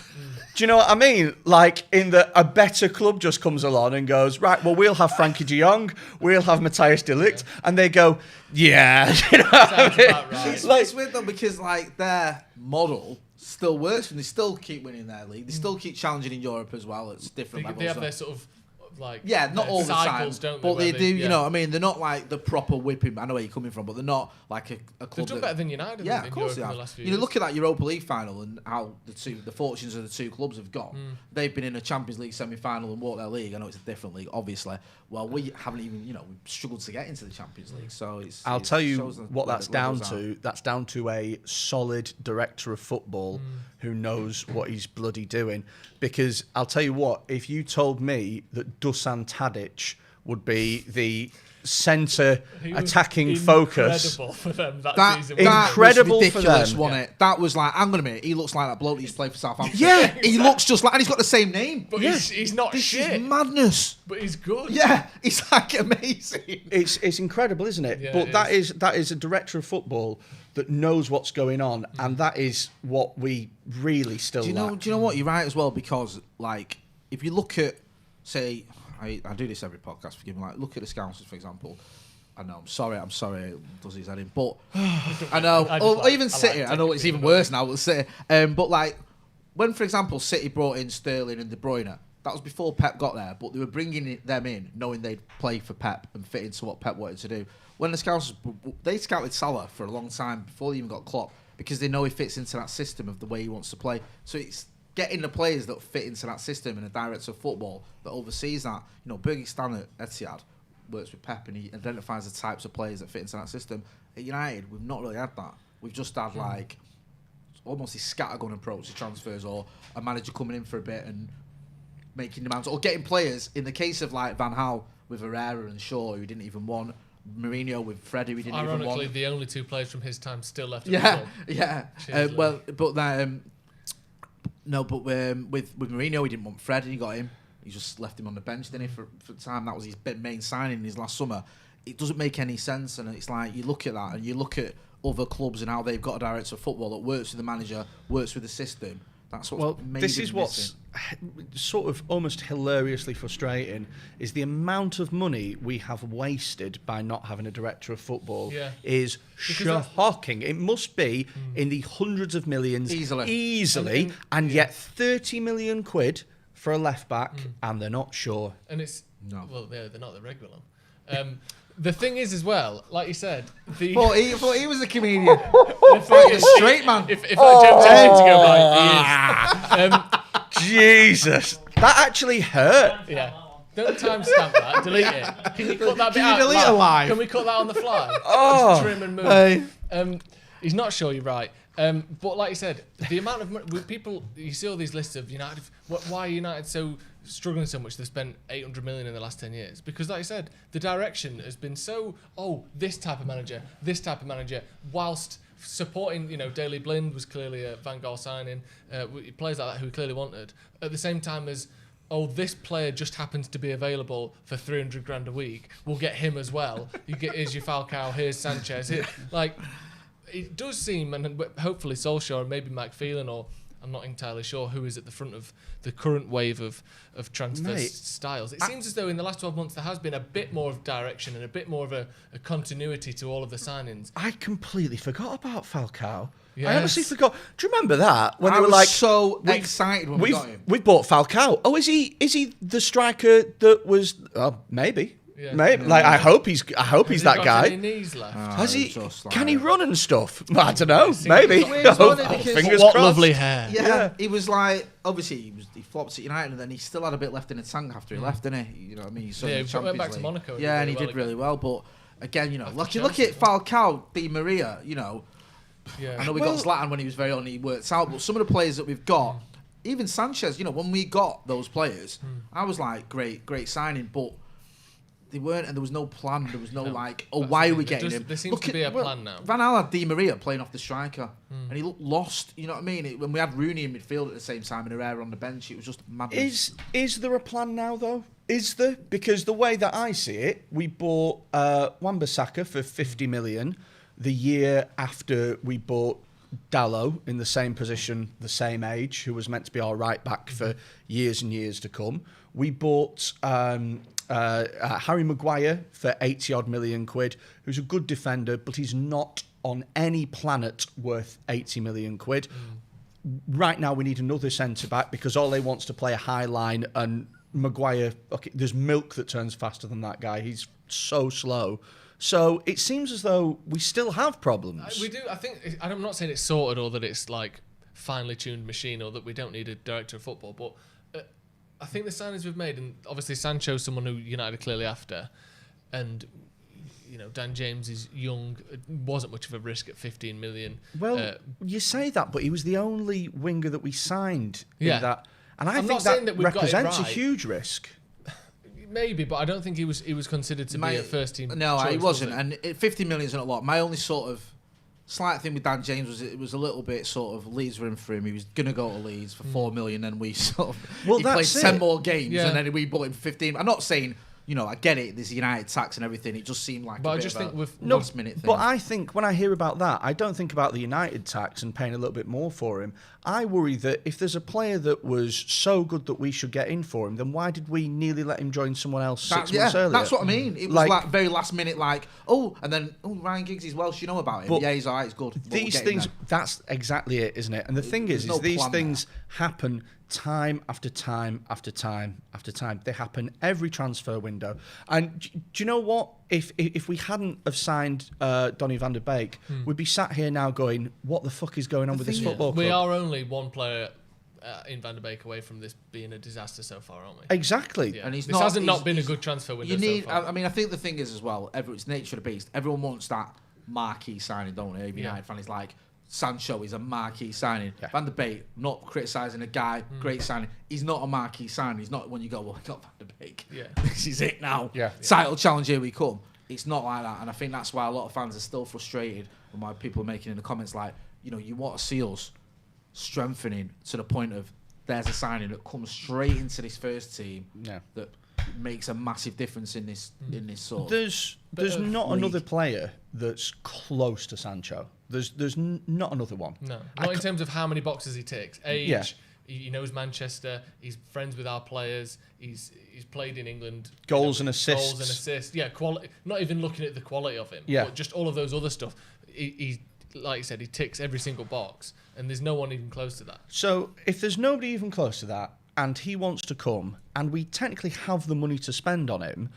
C: Do you know what I mean? Like in a better club just comes along and goes, right, well, we'll have Frankie de Jong, we'll have Matthias de Ligt, and they go, yeah. You know what I mean?
A: About right.
B: It's weird though because their model still works and they still keep winning their league. They still keep challenging in Europe as well. It's different levels.
A: They have their sort of not
B: their
A: all
B: cycles,
A: the time,
B: but they do. You know what I mean? They're not like the proper whipping. I know where you're coming from, but they're not like a club.
A: They've done better than United.
B: Yeah,
A: in
B: of course
A: Europe
B: they
A: in
B: have.
A: the last few
B: You
A: years.
B: look at that Europa League final and how the fortunes of the 2 clubs have gone. They've been in a Champions League semi-final and walked their league. I know it's a different league, obviously. Well, we haven't even, we've struggled to get into the Champions League. So
C: I'll tell you what
B: where
C: that's
B: the
C: down
B: levels are.
C: to. That's down to a solid director of football who knows what he's bloody doing. Because I'll tell you what, if you told me that Dusan Tadic would be the centre attacking focus.
A: Incredible for them that season.
C: Incredible
B: was ridiculous,
C: for them.
B: wasn't it? That was like, hang on a minute, he looks like that bloke that used to play for Southampton.
C: Yeah.
B: He looks just like, and he's got the same name.
A: But he's not
B: This
A: shit.
B: is madness.
A: But he's good.
B: Yeah, he's like amazing.
C: It's incredible, isn't it?
A: Yeah,
C: but
A: it
C: that is a director of football that knows what's going on, and that is what we really still lack.
B: Do you know what? You're right as well, because if you look at, say, I do this every podcast, forgive me, look at the Scousers, for example. I know, I'm sorry, it does his head in, but I know, even City, I know it's even worse now with City, but when, for example, City brought in Sterling and De Bruyne, that was before Pep got there, but they were bringing them in knowing they'd play for Pep and fit into what Pep wanted to do. When the Scousers, they scouted Salah for a long time before they even got Klopp, because they know he fits into that system of the way he wants to play. So it's getting the players that fit into that system and a director of football that oversees that. Bergistan at Etihad works with Pep and he identifies the types of players that fit into that system. At United, we've not really had that. We've just had almost this scattergun approach to transfers, or a manager coming in for a bit and making demands, or getting players. In the case of Van Gaal with Herrera and Shaw, who didn't even want. Mourinho with Freddy, we didn't even want.
A: Ironically, the only 2 players from his time still left.
B: Yeah.
A: Cheers,
B: with Mourinho, he didn't want Fred, and he got him. He just left him on the bench, didn't he, for the time. That was his main signing in his last summer. It doesn't make any sense, and it's like you look at that, and you look at other clubs and how they've got a director of football that works with the manager, works with the system. That's what's
C: this is what's sort of almost hilariously frustrating, is the amount of money we have wasted by not having a director of football is shocking. It must be in the hundreds of millions easily, and yet 30 million quid for a left back, and they're not sure.
A: And it's well, they're not the regular. The thing is, as well, like you said,
B: thought he was a comedian. Straight man.
A: If I tempted to go by, he is.
C: Jesus, that actually hurt.
A: Yeah. Don't timestamp that. Delete it. Can you cut that bit out?
B: Can you delete it live?
A: Can we cut that on the fly?
C: Oh.
A: Just trim and move. He's not sure, you're right. But like you said, the amount of money, people, you see all these lists of United. Why are United so struggling so much? They've spent 800 million in the last 10 years. Because like you said, the direction has been so, this type of manager, whilst supporting, Daley Blind was clearly a Van Gaal signing, players like that who he clearly wanted, at the same time as oh, this player just happens to be available for 300 grand a week, we'll get him as well. Here's your Falcao, here's Sanchez. Like, it does seem, and hopefully Solskjaer and maybe McPhelan, or I'm not entirely sure who is at the front of the current wave of transfer styles. It seems as though in the last 12 months there has been a bit more of direction and a bit more of a continuity to all of the signings.
C: I completely forgot about Falcao.
A: Yes.
C: I honestly forgot. Do you remember that when
B: I
C: they were
B: was
C: like
B: so excited when we got him?
C: We bought Falcao. Oh, is he the striker that was? Maybe.
A: Yeah.
C: Maybe. Like I hope he's that guy.
A: Any knees left?
C: Has he?
B: Just
C: Can he run and stuff? I don't know.
A: It
C: Maybe.
B: It's weird, wasn't it? Because-
C: Fingers
A: What
C: crossed.
A: lovely hair.
B: Yeah, he was like, obviously he flopped at United, and then he still had a bit left in the tank after he left, didn't he? You know what I mean? So
A: Yeah,
B: in the
A: he went back
B: Champions
A: to
B: League.
A: Monaco and
B: Yeah,
A: did
B: and he
A: really
B: did
A: well
B: really well. But again, you know,
A: After
B: look at
A: Chelsea.
B: Falcao, Di Maria. You know,
A: Yeah.
B: I know we got Zlatan when he was very on, he worked out, but some of the players that we've got, even Sanchez, you know, when we got those players, I was like, great signing, but they weren't, and there was no plan. There was no like, oh,
A: That's
B: why
A: the
B: are we
A: thing.
B: getting him?
A: There seems to be a plan now.
B: Van Gaal had Di Maria playing off the striker, and he looked lost. You know what I mean? When we had Rooney in midfield at the same time and Herrera on the bench, it was just madness.
C: Is there a plan now though? Is there? Because the way that I see it, we bought Wan-Bissaka for 50 million the year after we bought Dalot in the same position, the same age, who was meant to be our right back for years and years to come. We bought Harry Maguire for 80 odd million quid, who's a good defender, but he's not on any planet worth 80 million quid. Right now, we need another centre back because Ole wants to play a high line, and Maguire, okay, there's milk that turns faster than that guy. He's so slow. So it seems as though we still have problems.
A: We do. I think. I'm not saying it's sorted or that it's like finely tuned machine or that we don't need a director of football, but I think the signings we've made, and obviously Sancho's someone who United are clearly after, and you know Dan James is young, wasn't much of a risk at 15 million.
C: Well, you say that, but he was the only winger that we signed in that, and I
A: I'm
C: think
A: not saying that we've got it
C: represents a
A: right.
C: huge risk.
A: Maybe, but I don't think he was considered to be a first team.
B: No,
A: choice,
B: he wasn't,
A: was
B: and 50 million isn't a lot. My only sort of slight thing with Dan James was it was a little bit sort of Leeds were in for him. He was going to go to Leeds for 4 million, and we sort of
C: Well,
B: he played
C: that's
B: 10
C: it.
B: more games,
A: Yeah.
B: and then we bought him for 15. I'm not saying, you know, I get it. There's United tax and everything. It just seemed like
A: But
B: a
A: I
B: bit
A: just
B: of
A: think
B: a
A: with
C: No,
B: last minute thing.
C: But I think when I hear about that, I don't think about the United tax and paying a little bit more for him. I worry that if there's a player that was so good that we should get in for him, then why did we nearly let him join someone else 6 months earlier?
B: That's what I mean. It was
C: Like-
B: like very last minute, like, and then Ryan Giggs is Welsh. You know about him?
C: But
B: Yeah, he's alright. He's good. But we'll
C: These
B: get him
C: things,
B: then.
C: that's exactly it, isn't it? And the thing
B: There's
C: is
B: no
C: these
B: plan
C: things happen time after time after time after time. They happen every transfer window. And do you know what? If we hadn't have signed Donny van der Beek, we'd be sat here now going, what the fuck is going on with this football club?
A: we are only one player in Van der Beek away from this being a disaster so far, aren't we?
C: Exactly.
A: Yeah.
B: And he's
A: this
B: not-
A: hasn't
B: he's-
A: not been a
B: he's-
A: good transfer window
B: You need.
A: so far.
B: I mean, I think the thing is as well. It's nature of the beast. Everyone wants that marquee signing, don't they? Every
A: Yeah.
B: United fan is like, Sancho is a marquee signing.
C: Yeah.
B: Van der Beek, not criticising a guy, great signing. He's not a marquee signing. He's not when you go, well, we got Van der Beek.
A: Yeah.
B: This is it now.
C: Yeah.
B: Title challenge, here we come. It's not like that, and I think that's why a lot of fans are still frustrated, and why people are making in the comments like, you know, you want to see us strengthening to the point of there's a signing that comes straight into this first team
C: Yeah.
B: that makes a massive difference in this sort.
C: There's
A: of
C: not
B: league.
C: another player that's close to Sancho. There's not another one.
A: No, not in terms of how many boxes he ticks. Age,
C: Yeah.
A: he knows Manchester. He's friends with our players. He's played in England.
C: Goals and assists.
A: Goals and assists. Yeah, quality. Not even looking at the quality of him.
C: Yeah.
A: But just all of those other stuff. He like you said, he ticks every single box, and there's no one even close to that.
C: So if there's nobody even close to that, and he wants to come, and we technically have the money to spend on him,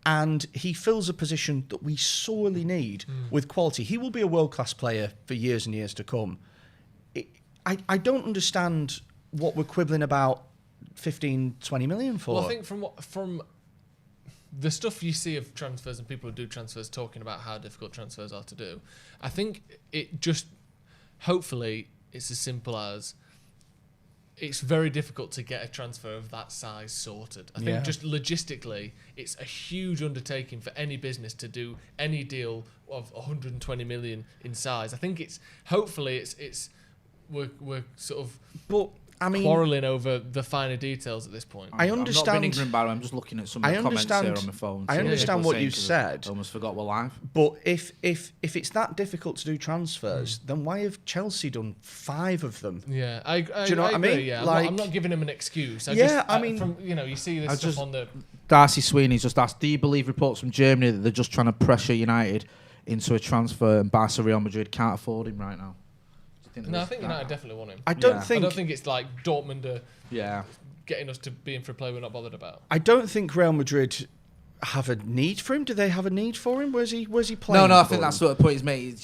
C: and he fills a position that we sorely need with quality, he will be a world-class player for years and years to come. I don't understand what we're quibbling about 15, 20 million for.
A: Well, I think from the stuff you see of transfers and people who do transfers talking about how difficult transfers are to do, I think it just, hopefully, it's as simple as it's very difficult to get a transfer of that size sorted. I think just logistically, it's a huge undertaking for any business to do any deal of 120 million in size. I think it's, hopefully, we're sort of
C: But
A: quarrelling over the finer details at this point.
C: I understand.
B: I'm not being ignorant about it. I'm just looking at some of the comments here on my phone.
C: I understand what you said.
B: I almost forgot we're live.
C: But if it's that difficult to do transfers, then why have Chelsea done 5 of them?
A: Yeah,
C: do you know what I mean?
A: Yeah,
C: like,
A: I'm not giving him an excuse. From, you see this stuff on the.
B: Darcy Sweeney's just asked, do you believe reports from Germany that they're just trying to pressure United into a transfer and Barca Real Madrid can't afford him right now?
A: No, I think United definitely want him.
C: I don't
A: think it's like Dortmund are getting us to be in for a play we're not bothered about.
C: I don't think Real Madrid have a need for him. Do they have a need for him? Where's he playing?
B: No, I think that's what the point is made. Is,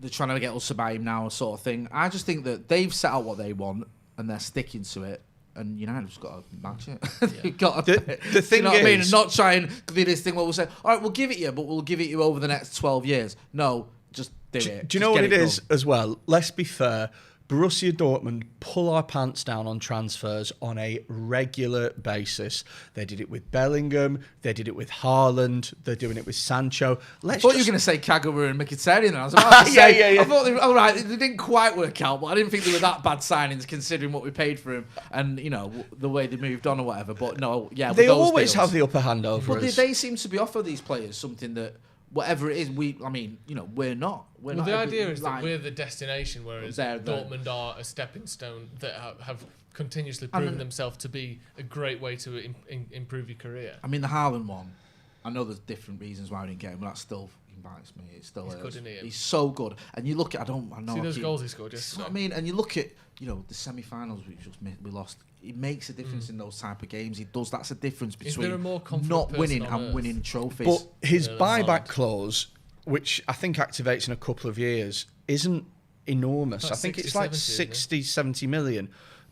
B: they're trying to get us to buy him now, sort of thing. I just think that they've set out what they want and they're sticking to it. And United just got to match it. They've got to,
C: the thing
B: what
C: is,
B: I mean? And not try and do this thing where we'll say, all right, we'll give it you, but we'll give it you over the next 12 years. No, just do it.
C: Do you know what it is as well? Let's be fair. Borussia Dortmund pull our pants down on transfers on a regular basis. They did it with Bellingham. They did it with Haaland. They're doing it with Sancho.
B: I thought you were going to say Kagawa and Mkhitaryan. I was about to say,
C: yeah.
B: I thought, all right, they didn't quite work out, but I didn't think they were that bad signings considering what we paid for him and, the way they moved on or whatever. But no, yeah.
C: They always have the upper hand over us.
B: But they seem to be offering these players something that, whatever it is, we're not.
A: The idea is that we're the destination, whereas
B: they're
A: Dortmund are a stepping stone that have continuously proven themselves to be a great way to improve your career.
B: I mean, the Haaland one, I know there's different reasons why we didn't get him, but that still bites me. It still is.
A: Good, isn't he?
B: He's so good. And you look at, I know.
A: See those goals he scored yesterday?
B: What I mean, and you look at, the semi-finals we lost. It makes a difference in those type of games. He does. That's a difference between not winning and winning trophies.
C: But his buyback clause, which I think activates in a couple of years, isn't enormous. I think it's like 60, 70 million.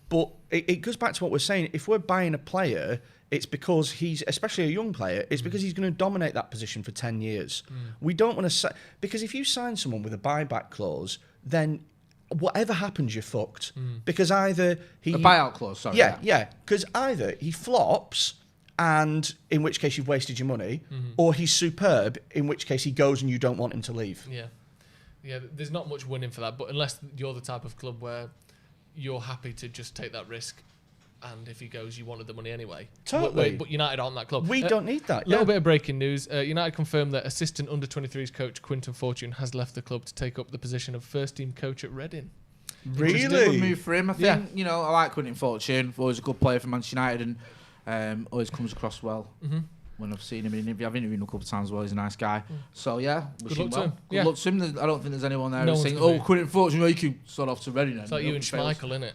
C: But it goes back to what we're saying. If we're buying a player, it's because he's, especially a young player, it's because he's going to dominate that position for 10 years. We don't want to... Because if you sign someone with a buyback clause, then whatever happens, you're fucked. Because either he...
B: A buyout clause, sorry.
C: Yeah. Because either he flops, and in which case you've wasted your money, or he's superb, in which case he goes and you don't want him to leave.
A: Yeah, there's not much winning for that, but unless you're the type of club where you're happy to just take that risk, and if he goes, you wanted the money anyway.
C: Totally.
A: But United aren't that club.
C: We don't need that.
A: A little bit of breaking news. United confirmed that assistant under-23s coach Quinton Fortune has left the club to take up the position of first-team coach at Reading.
C: Really?
B: Good move for him, I think. I like Quinton Fortune. Always a good player for Manchester United and always comes across well. When I've seen him in interview. I've interviewed him a couple of times as well. He's a nice guy. So, yeah.
A: Good luck to him.
B: Good luck to him. I don't think there's anyone there who's saying, Quinton Fortune, you can sort off to Reading.
A: It's like you and Schmeichel, innit?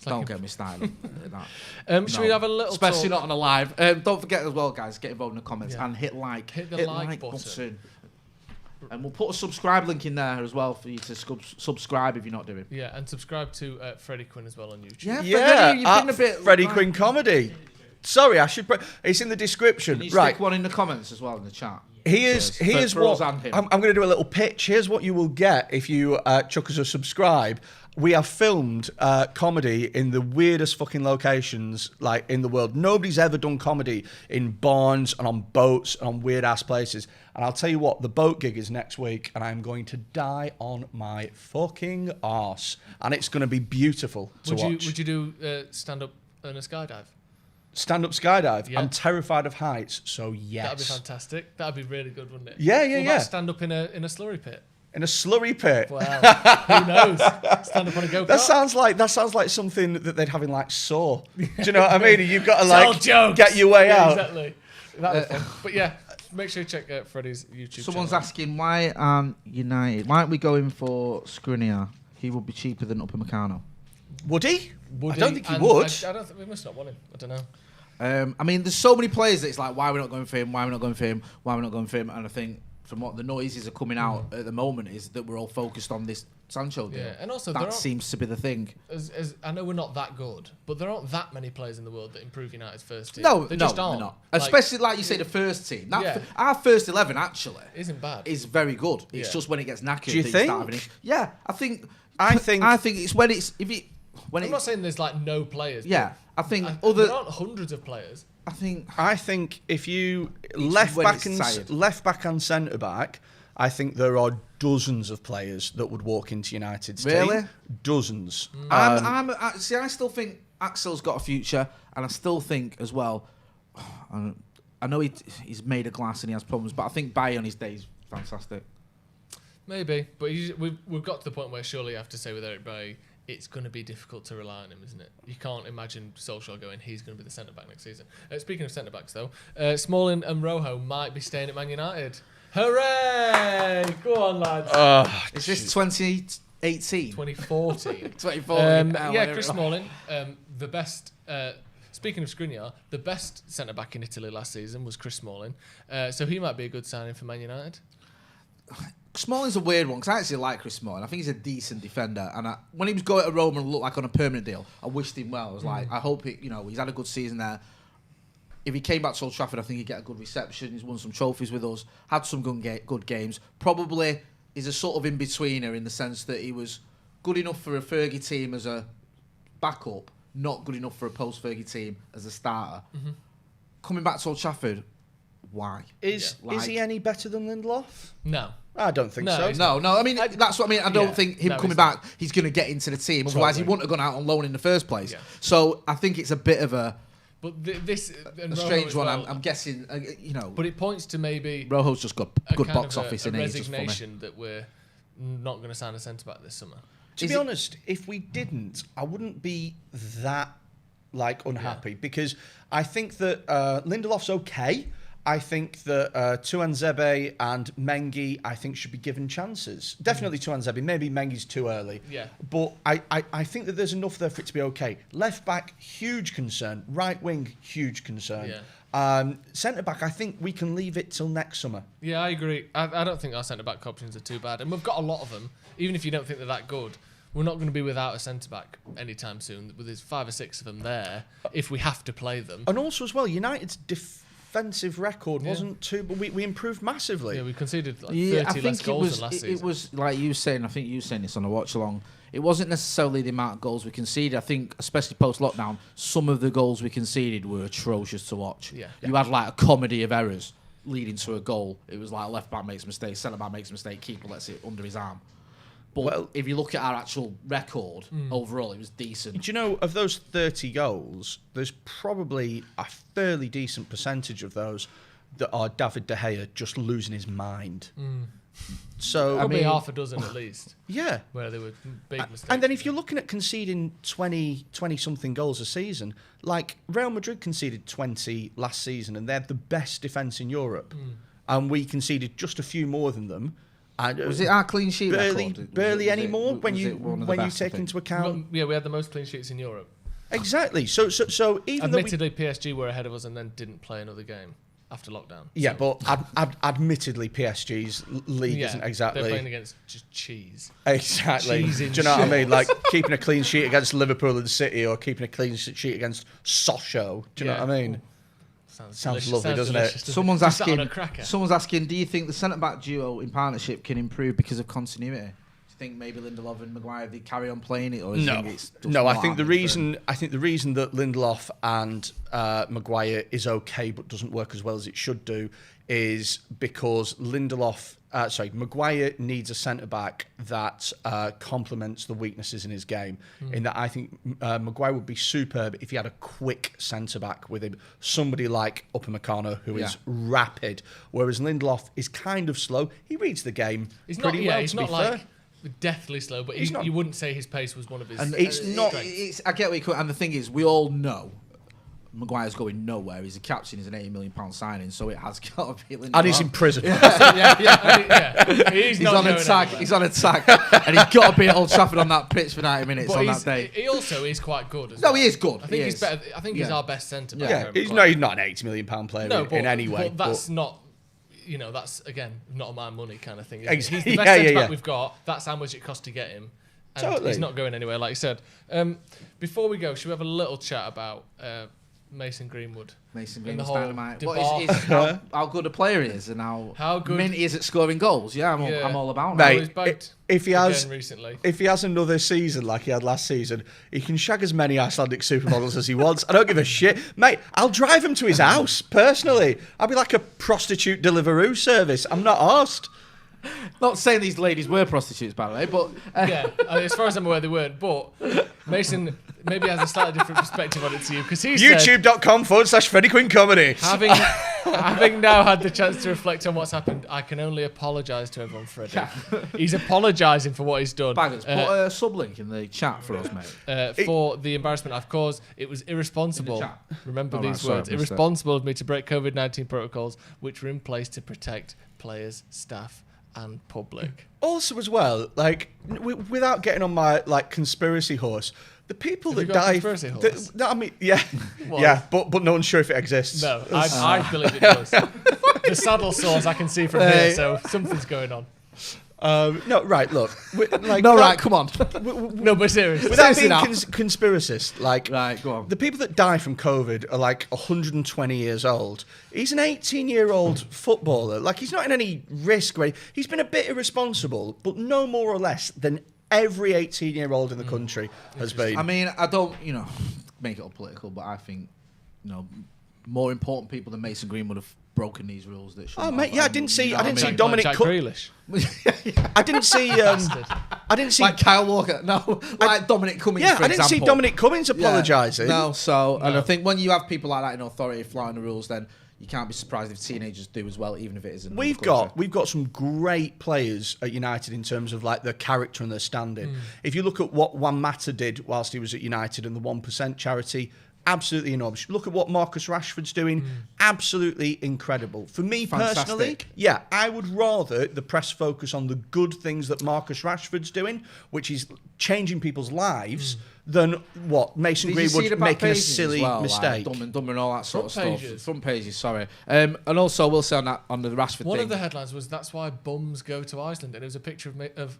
B: Don't get me started on that.
A: Should we have a little
B: Especially
A: talk?
B: not on a live. Don't forget as well, guys, get involved in the comments and hit like.
A: Hit the like button.
B: And we'll put a subscribe link in there as well for you to subscribe if you're not doing.
A: Yeah, and subscribe to Freddy Quinne as well on YouTube.
B: Yeah, you've been a bit...
C: Freddy Quinne Comedy. Sorry, I should... It's in the description.
B: Can you stick one in the comments as well in the chat?
C: Here's what... I'm going to do a little pitch. Here's what you will get if you chuck us a subscribe. We have filmed comedy in the weirdest fucking locations like in the world. Nobody's ever done comedy in barns and on boats and on weird-ass places. And I'll tell you what, the boat gig is next week, and I'm going to die on my fucking arse. And it's going to be beautiful to watch.
A: Would you do stand-up and a skydive?
C: Stand-up skydive?
A: Yeah.
C: I'm terrified of heights, so yes.
A: That'd be fantastic. That'd be really good, wouldn't it?
C: Yeah.
A: Stand up in a slurry pit.
C: In a slurry pit.
A: Wow. Who knows? Stand up on a go-kart.
C: That sounds like something that they'd have in like Saw. Do you know what I mean? You've got to get your way out.
A: Exactly. That'd be fun. But yeah, make sure you check out Freddie's YouTube
B: Someone's
A: channel.
B: asking why aren't we going for Skriniar? He would be cheaper than Upamecano.
C: Would he? I don't think he would.
A: I don't think we must not want him. I don't know.
B: I mean, there's so many players that it's like, why are we not going for him? Why are we not going for him? Why are we not going for him? And I think from what the noises are coming out at the moment is that we're all focused on this Sancho deal.
A: Yeah, and also
B: that seems to be the thing.
A: As I know we're not that good, but there aren't that many players in the world that improve United's first team.
B: No,
A: they just aren't.
B: They're not. Especially like you say, the first team. Our first 11 actually
A: isn't bad.
B: Is very good. It's just when it gets knackered.
C: Do you think?
B: Yeah, I think it's when it's
A: I'm not saying there's like no players.
B: Yeah, I think
A: there aren't hundreds of players.
C: I think if you left back and centre back, I think there are dozens of players that would walk into United's
B: Really?
C: team. Dozens.
B: I still think Axel's got a future, and I still think as well. I know he's made of glass and he has problems, but I think Bailly on his day is fantastic.
A: Maybe, but we've got to the point where surely you have to say with Eric Bailly, it's going to be difficult to rely on him, isn't it? You can't imagine Solskjaer going, he's going to be the centre-back next season. Speaking of centre-backs, though, Smalling and Rojo might be staying at Man United. Hooray! Go on, lads.
B: Is this 2018?
A: 2014.
B: 2014.
A: Yeah, Chris Smalling, the best... Speaking of Skriniar, the best centre-back in Italy last season was Chris Smalling. So he might be a good signing for Man United.
B: Smalling's a weird one, because I actually like Chris Smalling. I think he's a decent defender. And when he was going to Roma and looked like on a permanent deal, I wished him well. I was like, I hope he's had a good season there. If he came back to Old Trafford, I think he'd get a good reception. He's won some trophies with us, had some good games. Probably is a sort of in-betweener in the sense that he was good enough for a Fergie team as a backup, not good enough for a post-Fergie team as a starter. Mm-hmm. Coming back to Old Trafford, why?
C: Is he any better than Lindelof?
A: No.
C: I don't think so.
B: No. I mean, that's what I mean. I don't think him coming back, he's going to get into the team. Otherwise, he wouldn't have gone out on loan in the first place. Yeah. So I think it's a bit of a strange one. Well, I'm guessing,
A: But it points to maybe
B: Rojo's just got good box office in it.
A: Resignation that we're not going to sign a centre back this summer.
C: To be honest, if we didn't, I wouldn't be that unhappy because I think that Lindelof's okay. I think that Tuanzebe and Mengi, I think, should be given chances. Definitely Tuanzebe. Maybe Mengi's too early.
A: Yeah.
C: But I think that there's enough there for it to be okay. Left back, huge concern. Right wing, huge concern.
A: Yeah.
C: Centre back, I think we can leave it till next summer.
A: Yeah, I agree. I don't think our centre back options are too bad, and we've got a lot of them. Even if you don't think they're that good, we're not going to be without a centre back anytime soon. There's 5 or 6 of them there if we have to play them.
C: And also as well, United's defensive record wasn't too, but we improved massively.
A: Yeah, we conceded 30 less goals than last season.
B: It was like you saying. I think you were saying this on a watch along. It wasn't necessarily the amount of goals we conceded. I think, especially post lockdown, some of the goals we conceded were atrocious to watch.
A: Yeah.
B: You had like a comedy of errors leading to a goal. It was like left back makes a mistake, centre back makes a mistake, keeper lets it under his arm. But if you look at our actual record, overall, it was decent.
C: Do you know, of those 30 goals, there's probably a fairly decent percentage of those that are David De Gea just losing his mind. So
A: probably half a dozen at least.
C: Yeah.
A: Where they were big mistakes.
C: And then if you're looking at conceding 20-something goals a season, like Real Madrid conceded 20 last season, and they're the best defence in Europe. And we conceded just a few more than them.
B: Was it our clean sheet record?
C: Barely anymore when you take into account.
A: Yeah, we had the most clean sheets in Europe.
C: Exactly. So even
A: admittedly, PSG were ahead of us and then didn't play another game after lockdown.
C: Yeah, but admittedly, PSG's league isn't exactly.
A: They're playing against just cheese.
C: Exactly.
A: Cheese
C: Do you know what I mean? Like keeping a clean sheet against Liverpool and City, or keeping a clean sheet against Sochaux. Do you know what I mean? Sounds lovely, doesn't it?
B: Someone's asking, do you think the centre-back duo in partnership can improve because of continuity? Do you think maybe Lindelof and Maguire they carry on playing it, or
C: no? I think the reason that Lindelof and Maguire is okay but doesn't work as well as it should do is because Maguire needs a centre-back that complements the weaknesses in his game. In that I think Maguire would be superb if he had a quick centre-back with him. Somebody like Upamecano who is rapid, whereas Lindelof is kind of slow. He reads the game pretty well,
A: he's
C: to
A: not
C: be fair.
A: Deathly slow, but you wouldn't say his pace was one of his
B: strengths. I get what you're and the thing is, we all know Maguire's going nowhere. He's a captain. He's an £80 million signing, so it has got to be Lindelof.
C: And he's in prison.
B: He's on attack. He's on attack, and he's got to be at Old Trafford on that pitch for 90 minutes on that day.
A: He also is quite good.
B: He is good.
A: I think he's better. I think he's our best centre back.
C: Yeah, he's not an £80 million player in any way.
A: But that's not. That's again not my money kind of thing. He's the best centre back we've got. That's how much it costs to get him. And
C: totally.
A: He's not going anywhere, like you said. Before we go, should we have a little chat about Mason Greenwood?
B: Mason Greenwood's dynamite. How good a player he is and how good mint he is at scoring goals. Yeah, I'm all about
C: it. Mate, if he has another season like he had last season, he can shag as many Icelandic supermodels as he wants. I don't give a shit. Mate, I'll drive him to his house, personally. I'll be like a prostitute Deliveroo service. I'm not arsed.
B: Not saying these ladies were prostitutes, by the way, but
A: Yeah, as far as I'm aware, they weren't. But Mason maybe has a slightly different perspective on it to you because he said,
C: YouTube.com/Freddy Quinne comedy.
A: having now had the chance to reflect on what's happened, I can only apologise to everyone, Freddie. He's apologising for what he's done.
B: Baggers, put a sublink in the chat for us, mate.
A: For the embarrassment I've caused. It was irresponsible.
B: chat.
A: Remember
B: Oh,
A: these
B: right, sorry,
A: words.
B: I missed
A: Irresponsible of me to break COVID-19 protocols, which were in place to protect players, staff, and public.
C: Also, as well, like without getting on my like conspiracy horse, the people
A: Have you
C: that
A: got a
C: die.
A: conspiracy horse?
C: No, I mean, yeah,
A: What?
C: yeah, but no one's sure if it exists.
A: No, I believe it does. The saddle sores I can see from here, so something's going on.
C: No, right. Look, like
B: No, right, come on.
A: No, but seriously.
C: Without
B: Seriously
C: being
B: now.
C: conspiracist, like
B: Right, go on.
C: the people that die from COVID are like 120 years old. He's an 18-year-old footballer. Like he's not in any risk. Right? He's been a bit irresponsible, but no more or less than every 18-year-old in the country has been.
B: I mean, I don't, make it all political, but I think, more important people than Mason Greenwood have broken these rules that should.
C: Oh mate, yeah, I didn't see
A: Like
C: Dominic.
A: Jack Grealish.
C: I didn't see. I didn't see.
B: Like Kyle Walker, no, like Dominic Cummings.
C: Yeah,
B: for
C: I didn't see
B: example.
C: Dominic Cummings apologising.
B: No, and I think when you have people like that in authority flouting the rules, then you can't be surprised if teenagers do as well, even if it isn't.
C: We've got some great players at United in terms of like their character and their standing. If you look at what Juan Mata did whilst he was at United and the 1% charity, absolutely enormous. Look at what Marcus Rashford's doing, absolutely incredible. For me personally,
B: Fantastic.
C: yeah, I would rather the press focus on the good things that Marcus Rashford's doing, which is changing people's lives, than what Mason
B: Did you see
C: Greenwood
B: the back
C: making a
B: pages as
C: silly
B: well,
C: mistake.
B: Like dumb and all that sort
A: Front
B: of
A: pages.
B: stuff. Front pages, sorry. And also, we'll say on the Rashford
A: One
B: thing.
A: of the headlines was "That's why bums go to Iceland," and it was a picture of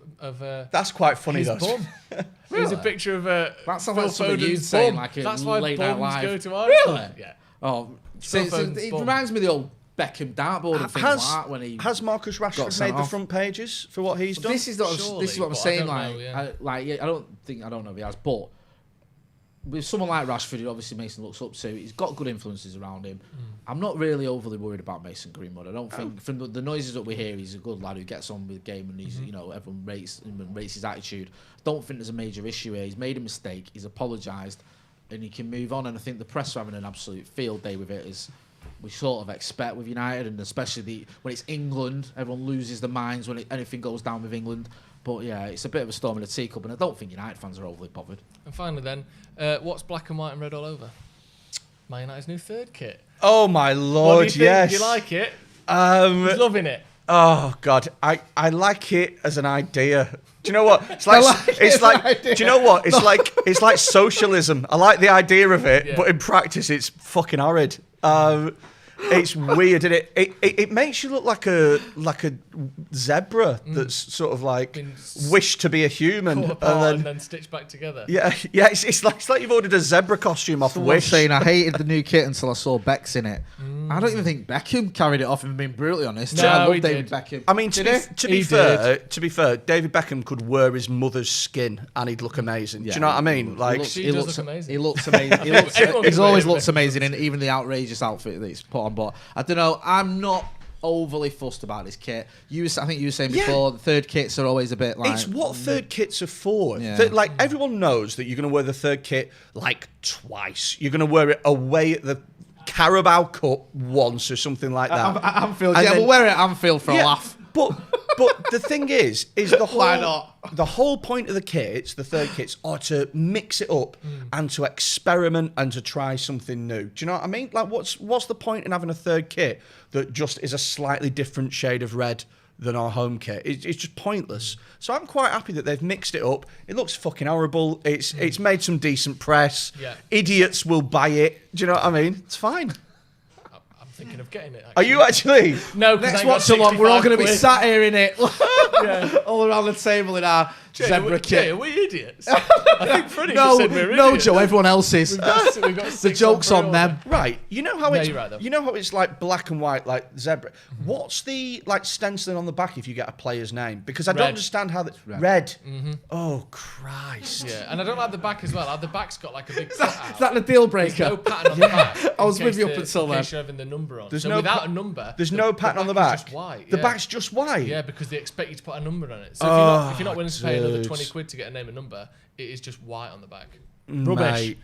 C: That's quite funny
A: his
C: though.
A: bum. It was a picture of
B: That sounds like
A: Phil
B: something
A: Foden's
B: you'd say,
A: bum.
B: like a
A: That's why
B: late night
A: bums
B: live.
A: go to Iceland.
B: Really?
A: Yeah.
B: Oh,
A: Phil Foden's
B: it
A: bum.
B: reminds me of the old Beckham dartboard and things like that when he.
C: Has Marcus
B: got
C: Rashford
B: sent
C: made the
B: off.
C: front pages for what he's done?
B: This is what
A: Surely,
B: I'm
A: but I
B: saying.
A: don't
B: Like,
A: know, yeah.
B: I don't know if he has, but with someone like Rashford, who obviously Mason looks up to, he's got good influences around him. I'm not really overly worried about Mason Greenwood. I don't think from the noises that we hear, he's a good lad who gets on with the game and he's everyone rates him and rates his attitude. I don't think there's a major issue here. He's made a mistake. He's apologised, and he can move on. And I think the press are having an absolute field day with it, as we sort of expect with United, and especially when it's England, everyone loses their minds when anything goes down with England. But yeah, it's a bit of a storm in a teacup, and I don't think United fans are overly bothered.
A: And finally, then, what's black and white and red all over? Man United's new third kit.
C: Oh my
A: What do
C: lord,
A: you think?
C: yes.
A: Do you like it? He's loving it.
C: Oh god, I like it as an idea. Do you know what? It's like do you know what? It's like socialism. I like the idea of it,
A: Yeah.
C: but in practice it's fucking horrid. It's weird, isn't it? It makes you look like a zebra that's sort of like
A: Been
C: wished to be a human,
A: Cut apart and then stitched back together.
C: yeah, it's like you've ordered a zebra costume off
B: Someone
C: Wish.
B: saying I hated the new kit until I saw Beck's in it. I don't even think Beckham carried it off, if I'm being brutally honest.
A: No,
B: I love
A: he
B: David
A: did.
B: Beckham.
C: I mean, to be
A: He
C: fair, David Beckham could wear his mother's skin and he'd look amazing. Do you know what I mean? Like,
A: She does look amazing.
B: He looks amazing.
A: Everyone
B: He's
A: can
B: always
A: wear
B: looks amazing in even the outrageous outfit that he's put on. But I don't know. I'm not overly fussed about this kit. I think you were saying before, the third kits are always a bit like...
C: it's what third kits are for.
B: Yeah.
C: Like, everyone knows that you're going to wear the third kit like twice. You're going to wear it away at the Carabao Cup once or something like that.
B: Anfield,
C: And
B: yeah,
C: then-
B: we'll wear it at Anfield for a laugh.
C: But the thing is the whole
B: Why not?
C: The whole point of the kits, the third kits, are to mix it up and to experiment and to try something new. Do you know what I mean? Like, what's the point in having a third kit that just is a slightly different shade of red than our home kit? It's just pointless. So I'm quite happy that they've mixed it up. It looks fucking horrible. It's made some decent press.
A: Yeah.
C: Idiots will buy it. Do you know what I mean? It's fine.
A: I'm thinking of getting it.
C: Are you actually?
A: No, 'cause I
B: Next
A: ain't got
B: watch along, we're all
A: 65
B: going to be
A: quid.
B: sat here in it. all around the table in our zebra
A: Jay,
B: kit.
A: are we idiots? I think Freddie just said we're
B: no,
A: idiots.
B: Joe. Everyone else is.
A: We've got
B: The
A: six
B: joke's on
A: pre-order.
B: them.
C: Right, you know how
A: No,
C: it's
A: you're right, though.
C: you know how it's like black and white, like zebra. What's the like stenciling on the back if you get a player's name? Because I don't
A: Red.
C: understand how that red.
A: Mm-hmm.
C: Oh Christ!
A: Yeah, and I don't like the back as well. The back's got like a big cut out.
B: Is that the deal
A: There's no
B: breaker?
A: pattern on the back.
B: I was
A: in
B: with
A: case
B: you up
A: the-
B: until
A: in
B: then.
A: case you're having the number on.
C: There's
A: So
C: no
A: without
C: pa-
A: a number.
C: There's no pattern on the
A: back
C: back.
A: is just white.
C: The
A: yeah.
C: back's just white.
A: Yeah, because they expect you to put a number on it. So if you're not willing to pay another
C: dude.
A: 20 quid to get a name and number, it is just white on the back.
C: Rubbish.
A: Rubbish.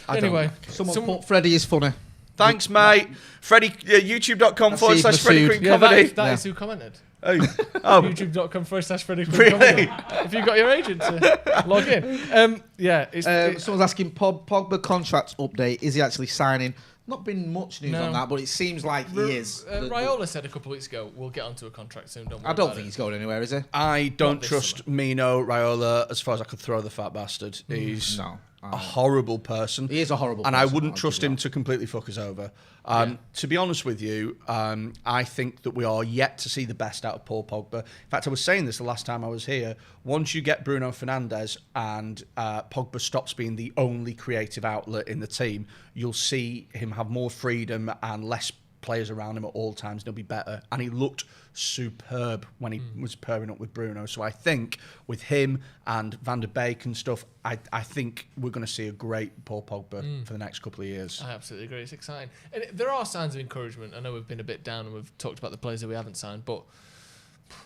C: I don't
A: Anyway,
C: like it.
B: Someone put Freddie is funny.
C: Thanks, mate. Freddie, YouTube.com/Freddie
B: Masood.
C: Quinn
A: yeah,
C: Comedy.
A: that is who commented.
C: Oh,
A: YouTube.com/Freddie Quinn
C: Really?
A: Comedy. Have you got your agent to log in? Yeah, it's
B: Someone's asking Pogba contract update. Is he actually signing? Not been much news
A: No.
B: on that, but it seems like he is.
A: Raiola said a couple of weeks ago, we'll get onto a contract soon. Don't worry
B: I don't
A: about
B: think
A: it.
B: he's going anywhere, is he?
C: I don't
A: this
C: trust Mino Raiola as far as I could throw the fat bastard. He's
B: No.
C: a horrible person.
B: He is a horrible
C: and
B: person,
C: I wouldn't
B: I'll
C: trust
B: give you
C: him
B: that.
C: to completely fuck us over. To be honest with you, I think that we are yet to see the best out of Paul Pogba. In fact, I was saying this the last time I was here. Once you get Bruno Fernandes and Pogba stops being the only creative outlet in the team, you'll see him have more freedom and less players around him at all times, and he'll be better. And he looked superb when he was pairing up with Bruno. So I think with him and Van der Beek and stuff, I think we're going to see a great Paul Pogba for the next couple of years.
A: I absolutely agree. It's exciting. And there are signs of encouragement. I know we've been a bit down and we've talked about the players that we haven't signed, but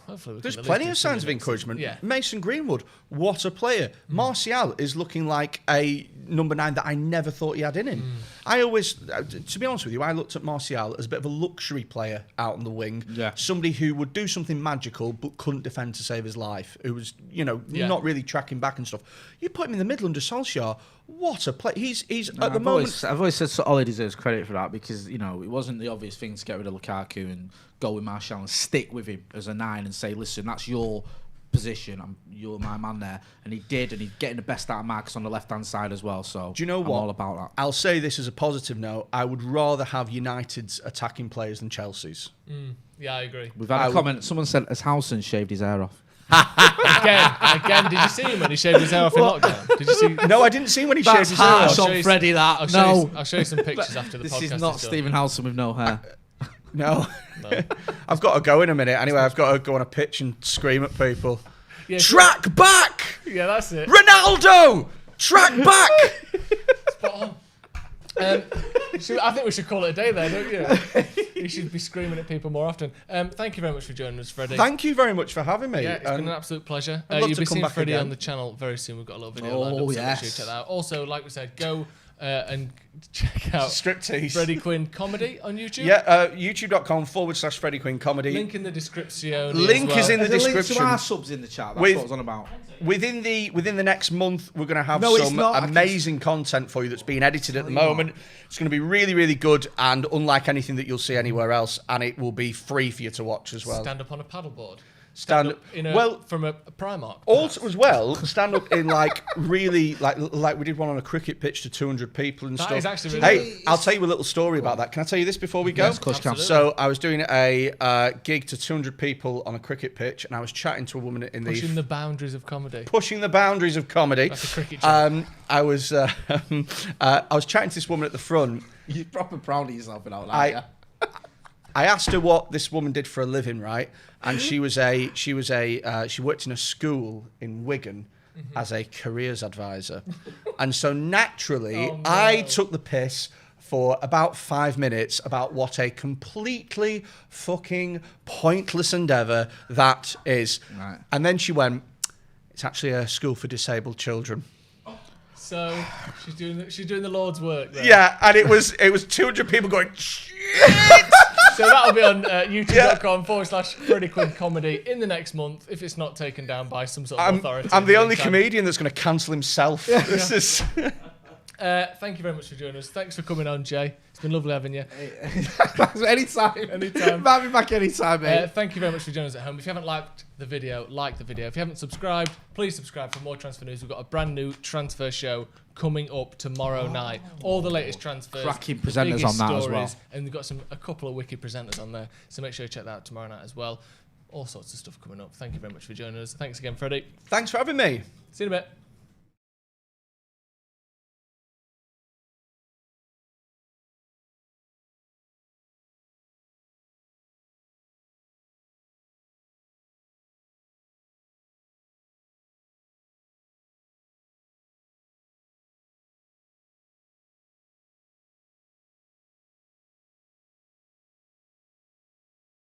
A: hopefully we
C: There's
A: can at
C: plenty
A: least
C: of
A: do
C: signs of
A: something next
C: encouragement.
A: season. Yeah.
C: Mason Greenwood, what a player. Martial is looking like a number 9 that I never thought he had in him. I always, to be honest with you, I looked at Martial as a bit of a luxury player out on the wing.
B: Yeah.
C: Somebody who would do something magical but couldn't defend to save his life. Who was, not really tracking back and stuff. You put him in the middle under Solskjaer. What a play. He's at the moment...
B: I've always said Ollie deserves credit for that because, it wasn't the obvious thing to get rid of Lukaku and go with Martial and stick with him as a 9 and say, listen, that's your position. You're my man there. And he did, and he's getting the best out of Marcus on the left-hand side as well. So
C: Do you know
B: I'm
C: what?
B: all about that.
C: I'll say this as a positive note. I would rather have United's attacking players than Chelsea's.
A: Yeah, I agree.
B: We've had a comment. Someone said, has Howson shaved his hair off?
A: Again, did you see him when he shaved his hair off in lockdown? Did you see?
C: No, I didn't see when he shaved
B: That's
C: his hair
B: harsh
C: off.
A: I'll
B: on
A: show you
B: Freddie,
A: I'll
B: that.
A: show
B: No.
A: you, I'll show you some pictures after the podcast.
B: This is not
A: done.
B: Stephen Howson with no hair.
C: No.
A: No.
C: I've got to go in a minute. Anyway, I've got to go on a pitch and scream at people.
A: Yeah,
C: Track back!
A: Yeah, that's it.
C: Ronaldo! Track back!
A: Spot on. I think we should call it a day there, don't you? You should be screaming at people more often. Thank you very much for joining us, Freddie.
C: Thank you very much for having me.
A: Yeah, it's been an absolute pleasure.
C: I'd love
A: You'll
C: to
A: be
C: come
A: seeing
C: back
A: Freddie
C: again.
A: on the channel very soon. We've got a little video
B: Oh,
A: lined up, so
B: yes.
A: make sure you check that out. Also, like we said, go and check out
C: Striptease.
A: Freddie Quinn Comedy on YouTube.
C: Yeah, youtube.com/Freddie Quinn Comedy.
A: Link in the description.
C: Link is in the
B: There's a link to
C: description.
B: our subs in the chat. That's
C: With-
B: what I was on about.
C: Within the next month, we're going to have
B: No, it's
C: some
B: not. I can-
C: amazing content for you that's being edited at the moment. It's going to be really, really good and unlike anything that you'll see anywhere else, and it will be free for you to watch as well.
A: Stand up on a paddleboard.
C: Stand up
A: From a Primark.
C: Also, as well, stand up in really like we did one on a cricket pitch to 200 people and
A: That
C: stuff.
A: is actually really
C: Hey, I'll tell you a little story about that. Can I tell you this before we go?
B: Yes, of course you can.
C: So I was doing a gig to 200 people on a cricket pitch, and I was chatting to a woman in
A: Pushing the boundaries of comedy.
C: pushing the boundaries of comedy.
A: That's a cricket joke.
C: I was chatting to this woman at the front.
B: You're proper proud of yourself in out loud, yeah?
C: I asked her what this woman did for a living, right? And she worked in a school in Wigan as a careers advisor. And so naturally, I took the piss for about 5 minutes about what a completely fucking pointless endeavour that is.
B: Right.
C: And then she went, it's actually a school for disabled children.
A: So she's doing the Lord's work there.
C: Yeah, and it was 200 people going, shit!
A: So that'll be on youtube.com/Freddie Quinn Comedy in the next month if it's not taken down by some sort of authority.
C: I'm the only
A: Meantime,
C: comedian that's going to cancel himself. This is...
A: Thank you very much for joining us. Thanks for coming on, Jay. It's been lovely having you.
B: Anytime.
A: Anytime.
B: Might be back anytime, mate.
A: Thank you very much for joining us at home. If you haven't liked the video, like the video. If you haven't subscribed, please subscribe for more transfer news. We've got a brand new transfer show coming up tomorrow night. All the latest transfers.
B: Cracking
A: the
B: presenters
A: biggest
B: on that as
A: stories,
B: well.
A: And we've got a couple of wicked presenters on there. So make sure you check that out tomorrow night as well. all sorts of stuff coming up. Thank you very much for joining us. Thanks again, Freddie.
C: Thanks for having me.
A: See you in a bit.